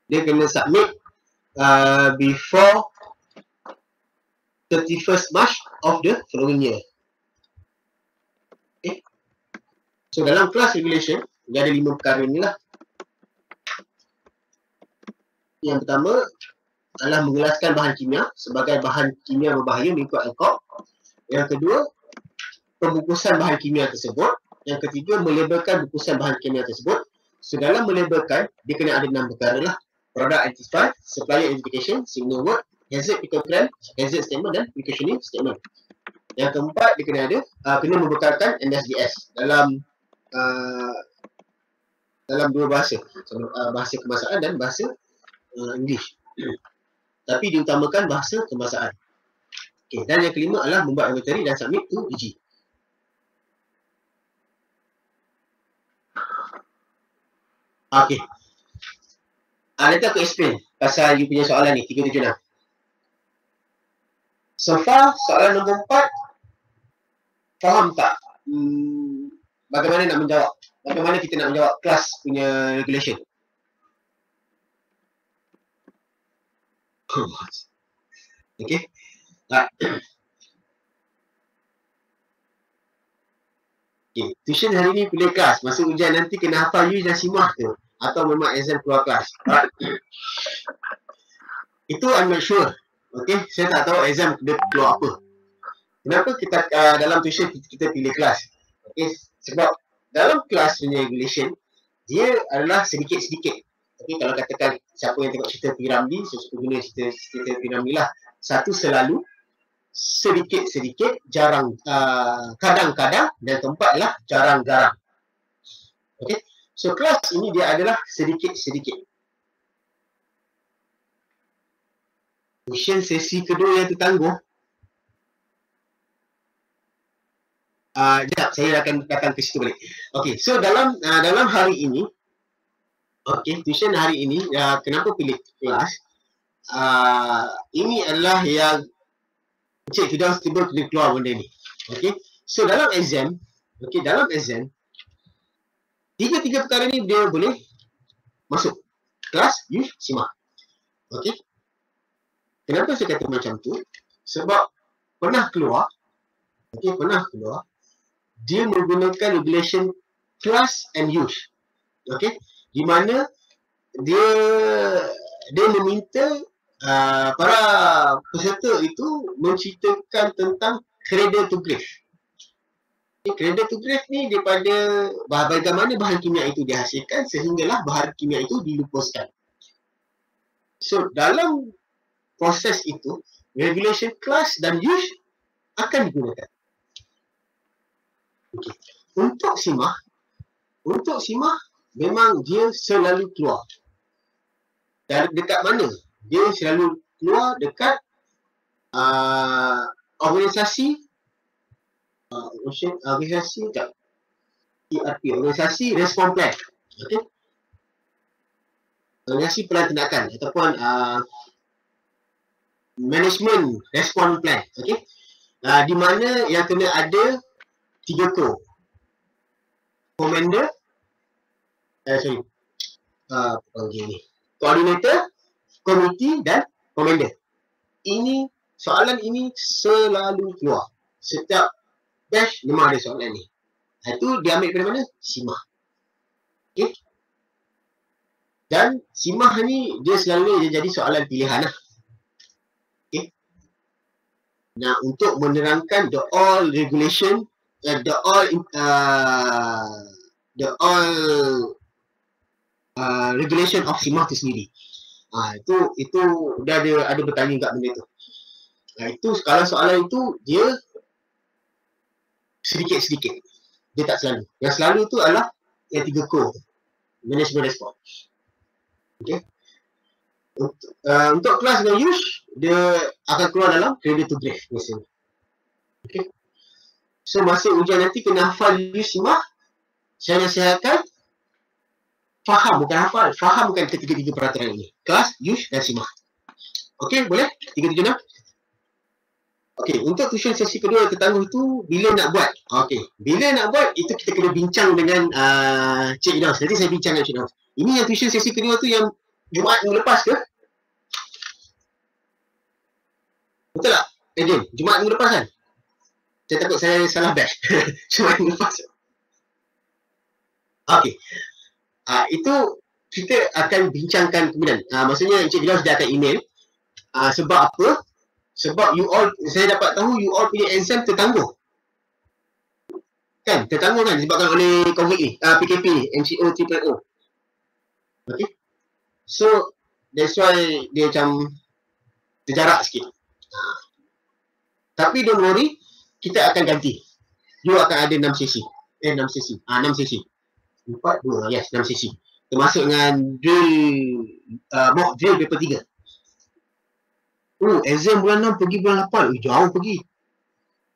Dia kena submit before 31st March of the following year. Okay. So dalam class regulation, dia ada 5 perkara ni lah. Yang pertama adalah mengelaskan bahan kimia sebagai bahan kimia berbahaya mengikut ALCOP. Yang kedua, pembungkusan bahan kimia tersebut. Yang ketiga, melabelkan bungkusan bahan kimia tersebut. So dalam melabelkan, dia kena ada 6 perkara lah. Product identified, supplier identification, signal word, hazard pictogram, hazard statement dan precautionary statement. Yang keempat, dia kena membekalkan MSDS dalam dua bahasa. Bahasa kebangsaan dan bahasa English. Tapi diutamakan bahasa kebangsaan. Okay, dan yang kelima adalah membuat inventory dan submit to DG. Okay. Nanti aku explain pasal you punya soalan ni, 376. So far, soalan nombor 4, faham tak bagaimana nak menjawab? Bagaimana kita nak menjawab kelas punya regulation? Okay. Okay. Tuition hari ni pilih kelas. Masa ujian nanti kena hafal use dan simah ke? Atau memang exam keluar kelas? Itu I'm not sure. Okay. Saya tak tahu exam dia keluar apa. Kenapa kita dalam tuition kita pilih kelas? Okay. Sebab dalam kelas punya regulation, dia adalah sedikit-sedikit. Okay. Kalau katakan siapa yang tengok cerita Piramli, saya suka guna cerita Piramli lah. Satu selalu, sedikit-sedikit, jarang, kadang-kadang, dan keempatlah jarang-jarang. Okay. So kelas ini dia adalah sedikit-sedikit. Tuition sesi kedua yang tertangguh. Sekejap, saya akan datang ke situ balik. Okay, so dalam hari ini, okay, tuition hari ini, kenapa pilih kelas? Ini adalah yang Encik Firdaus tiba kena keluar benda ni. Okay, so dalam exam, tiga-tiga perkara ni dia boleh masuk kelas, use, simak. Okay, kenapa saya kata macam tu? Sebab pernah keluar, dia menggunakan regulation class and use. Okay, di mana dia meminta para peserta itu menceritakan tentang cradle to grave. Cradle to grave ni daripada bagaimana bahan kimia itu dihasilkan sehinggalah bahan kimia itu dilupuskan. So dalam proses itu, regulation class dan use akan digunakan. Okay. Untuk simah memang dia selalu keluar. Dan dekat mana? Dia selalu keluar dekat organisasi respon plan. Okay. Organisasi pelan tindakan ataupun management respon plan. Okay. Di mana yang kena ada 3 core. Commander, coordinator, committee dan commander. Soalan ini selalu keluar. Setiap batch memang ada soalan ni. Itu diambil dari mana? Simah. Okay. Dan simah ni dia selalu jadi soalan pilihan lah. Okay. Nah, untuk menerangkan the all regulation, the all regulation of simah tu sendiri. Itu dah ada bertanya kat benda tu. Itu kalau soalan itu dia sedikit-sedikit. Dia tak selalu. Yang selalu tu adalah yang 3 core. Management response. Okay. Untuk kelas dengan use, dia akan keluar dalam cradle to grave biasanya. Okay. So masa ujian nanti kena hafal use simah. Saya nasihatkan faham, bukan hafal. Fahamkan ketiga-tiga peraturan ini. Kelas, use dan simah. Okay, boleh? 376. Okay, untuk tuition sesi kedua tertangguh tu bila nak buat? Okay, bila nak buat itu kita kena bincang dengan Cik Firdaus. Nanti saya bincang dengan Cik Firdaus. Ini yang tuition sesi kedua tu yang Jumaat minggu lepas ke? Betul tak? Jom, Jumaat minggu lepas kan? Saya takut saya salah batch. Jumaat minggu lepas. Okay. Itu kita akan bincangkan kemudian. Maksudnya Encik Firdaus dia akan email. Sebab apa? Sebab saya dapat tahu you all punya exam tertangguh. Kan? Tertangguh kan? Disebabkan oleh COVID ni. PKP ni. MCO 3.0. Okay. So, that's why dia macam terjarak sikit. Tapi don't worry. Kita akan ganti. You akan ada 6 sesi. 6 sesi. 6 sesi. 4, 2. Yes, 6 sesi. Termasuk dengan mock drill paper 3. Exam bulan 6 pergi bulan 8. Jauh pergi.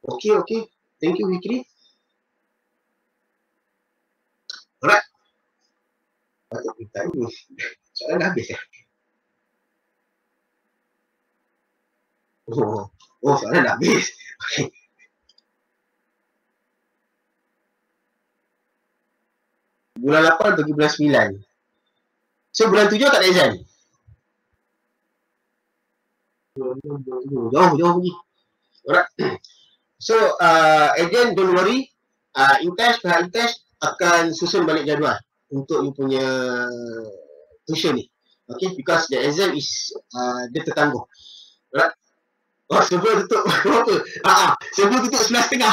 Okay. Thank you, Fikri. Alright. Patut kita ini. Soalan dah habis ya? Soalan dah habis. Okay. Bulan 8 pergi bulan 9. So, bulan 7 tak ada exam. Jauh pergi. Alright. So, again, don't worry. Intest, pihak Intest akan susun balik jadual untuk you punya tuition ni. Okay, because the exam is dia tertangguh. Right? Oh, sebelum tutup berapa? Sebelum tutup 11.30.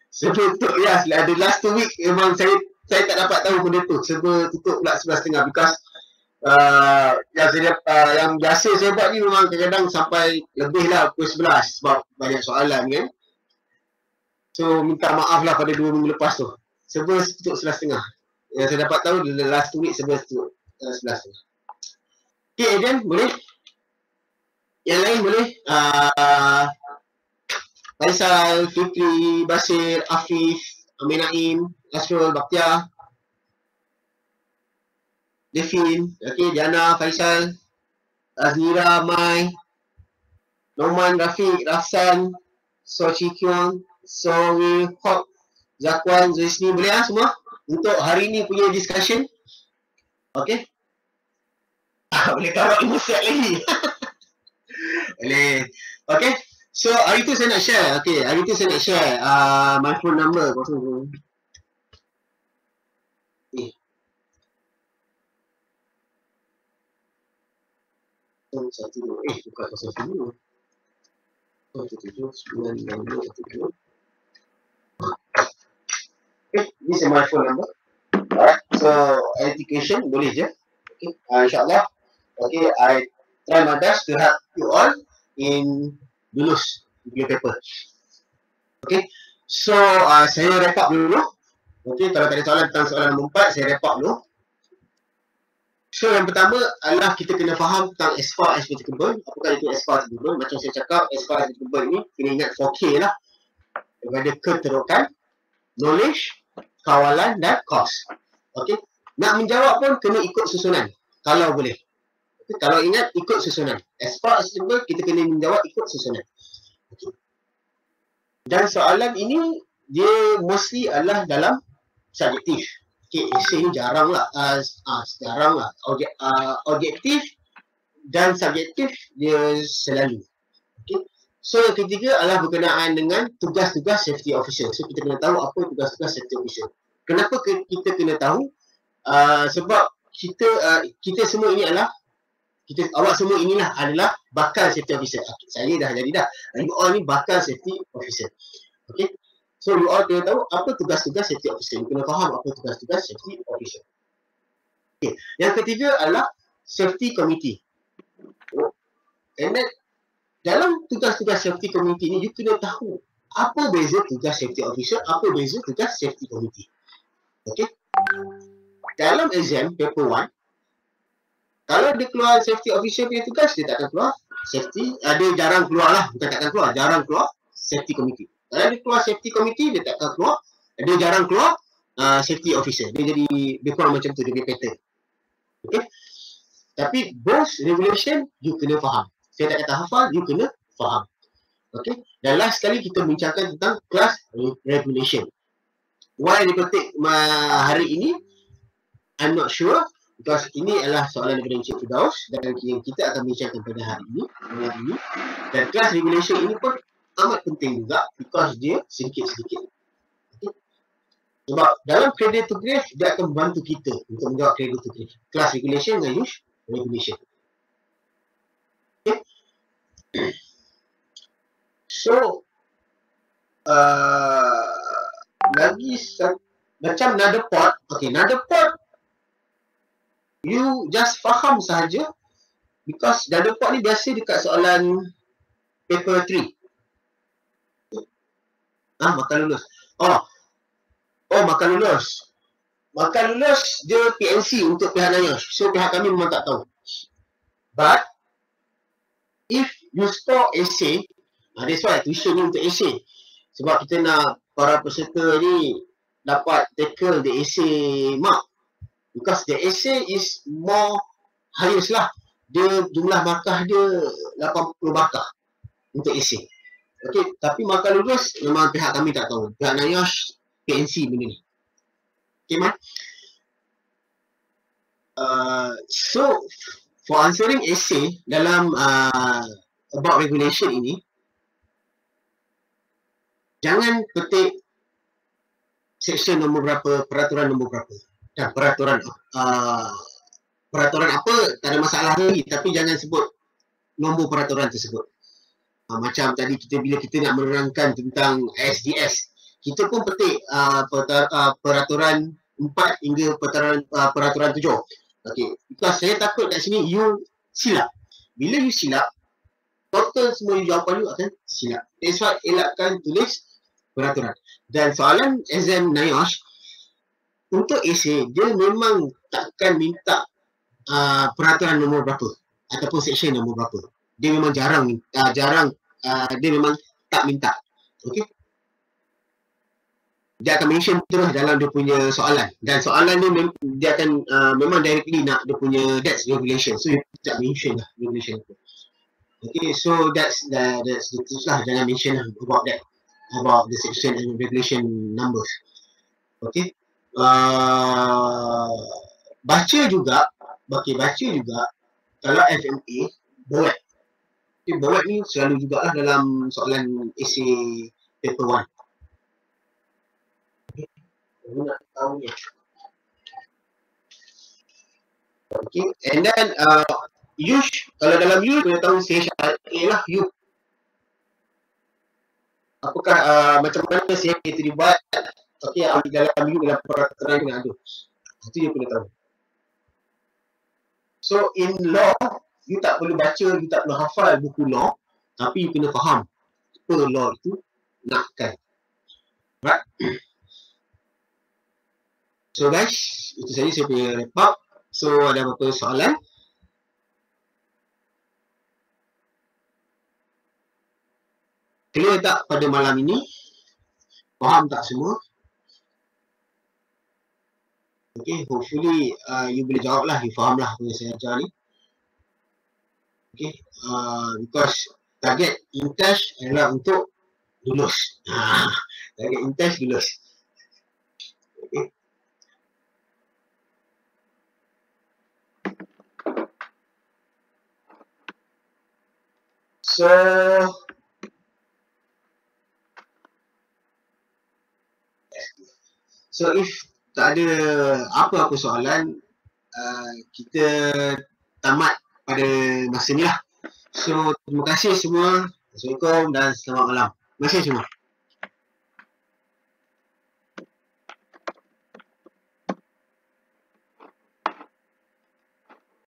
Sebelum tutup, ya, the last 2 week memang saya tak dapat tahu benda tu. Sebelum tutup pula 11.30 because yang biasa saya buat ni memang kadang-kadang sampai lebih lah pukul 11 sebab banyak soalan kan. So minta maaf lah pada 2 minggu lepas tu. Sebelum tutup 11.30. Yang saya dapat tahu the last 2 week sebelum tutup 11.30. Okay, Adrian, boleh? Yang lain boleh? Faisal, Fikri, Basir, Afif, Amin Naim, Asrul, Bakhtiar, Devin, okay, Diana, Faisal, Azmira, Mai, Noman, Rafiq, Rafsan, So Chi Kyung, So Wee Hok, Zakwan, Zuisni, boleh semua? Untuk hari ni punya discussion. Okay? Boleh taruh ilmu set lagi. Boleh. Okay? So hari tu saya nak share. Okay, hari tu saya nak share my phone number. Bukan 07. 1796 Okay, this is my phone number. Alright, so education boleh je. Okay, insyaAllah. Okay, I try my best to help you all in lulus your paper. Okay, so saya wrap up dulu. Okay, kalau tak ada soalan tentang soalan nombor 4, saya wrap up dulu. So yang pertama adalah kita kena faham tentang as far as applicable. Apakah itu as far as applicable? Macam saya cakap, as far as applicable ni kena ingat 4K lah. Daripada keterokan, knowledge, kawalan dan cost. Okay. Nak menjawab pun kena ikut susunan. Kalau boleh. Okay. Kalau ingat, ikut susunan. As far as applicable, kita kena menjawab ikut susunan. Okay. Dan soalan ini, dia mostly adalah dalam subjektif. Okay, essay ni jarang lah. Objektif dan subjektif dia selalu. Okay. So yang ketiga adalah berkenaan dengan tugas-tugas safety officer. So kita kena tahu apa tugas-tugas safety officer. Kenapa kita kena tahu? Sebab kita semua ini adalah awak semua inilah adalah bakal safety officer. Saya dah jadi dah. You all ni bakal safety officer. Okay. So you all kena tahu apa tugas-tugas safety officer. You kena faham apa tugas-tugas safety officer. Okay. Yang ketiga adalah safety committee. And then dalam tugas-tugas safety committee ni, you kena tahu apa beza tugas safety officer, apa beza tugas safety committee. Okay. Dalam exam paper 1, kalau dia keluar safety officer punya tugas, dia tak akan keluar safety, dia jarang keluar lah, bukan tak akan keluar, jarang keluar safety committee. Kalau dia keluar safety committee, dia tak akan keluar, dia jarang keluar safety officer. Dia kurang macam tu, dia punya pattern. Okay. Tapi both regulation, you kena faham. Saya tak kata hafal, you kena faham. Okay. Dan last sekali kita bincangkan tentang class regulation. Why dia ketik hari ini, I'm not sure. Because ini adalah soalan daripada Encik Firdaus dan yang kita akan bincangkan pada hari ini. Dan class regulation ini pun amat penting juga because dia sedikit-sedikit. Okay. Sebab dalam cradle to grave, dia akan membantu kita untuk menjawab cradle to grave. Class regulation dan use regulation. Okay. So, lagi macam nada pot. Okay, nada pot you just faham sahaja because nada pot ni biasa dekat soalan paper 3. Makan lulus. Makan lulus. Makan lulus dia PNC untuk pihak NIOSH. So pihak kami memang tak tahu. But if you score essay, that's why tuition ni untuk essay. Sebab kita nak para peserta ni dapat tackle the essay mark. Because the essay is more highest lah. Dia jumlah markah dia 80 markah untuk essay. Okay, tapi makan lulus memang pihak kami tak tahu. Pihak NIOSH PNC benda ni. Okay, man. So, for answering essay dalam about regulation ini, jangan petik section nombor berapa, peraturan nombor berapa. Dan peraturan apa tak ada masalah lagi, tapi jangan sebut nombor peraturan tersebut. Macam tadi bila kita nak menerangkan tentang SDS, kita pun petik peraturan 4 hingga peraturan 7. Okay, because saya takut kat sini you silap. Bila you silap, total semua jawapan you akan silap. That's why elakkan tulis peraturan. Dan soalan exam NIOSH untuk essay, dia memang takkan minta peraturan nombor berapa ataupun section nombor berapa. Dia memang jarang, dia memang tak minta. Okay, dia akan mention terus dalam dia punya soalan, dan soalan ni dia akan memang directly nak dia punya that's regulation, so you tak mention lah regulation tu. Okay, so that's the truth lah, jangan mention lah about that, about the section and regulation numbers. Okay, baca juga kalau FMA buat. Okay, buat ni selalu jugalah dalam soalan essay paper 1. Nak tahu ni. Okay, and then use, kalau dalam use kita tahu CHRA lah, you. Apakah macam mana CHRA itu dibuat? Okay, dalam you, dalam peraturan yang ada. Itu dia perlu tahu. So in law, you tak perlu baca, you tak perlu hafal buku law, tapi you kena faham apa law itu nakkan. Right? So guys, itu saja saya punya wrap up. So ada apa soalan? Clear tak pada malam ini? Faham tak semua? Okay, hopefully you boleh jawab lah, you faham lah apa yang saya ajar ni. Okay, because target InTouch adalah untuk lulus. Target InTouch lulus. Okay. So if tak ada apa-apa soalan, kita tamat pada masa ni lah. So terima kasih semua. Assalamualaikum dan selamat malam. Terima kasih semua.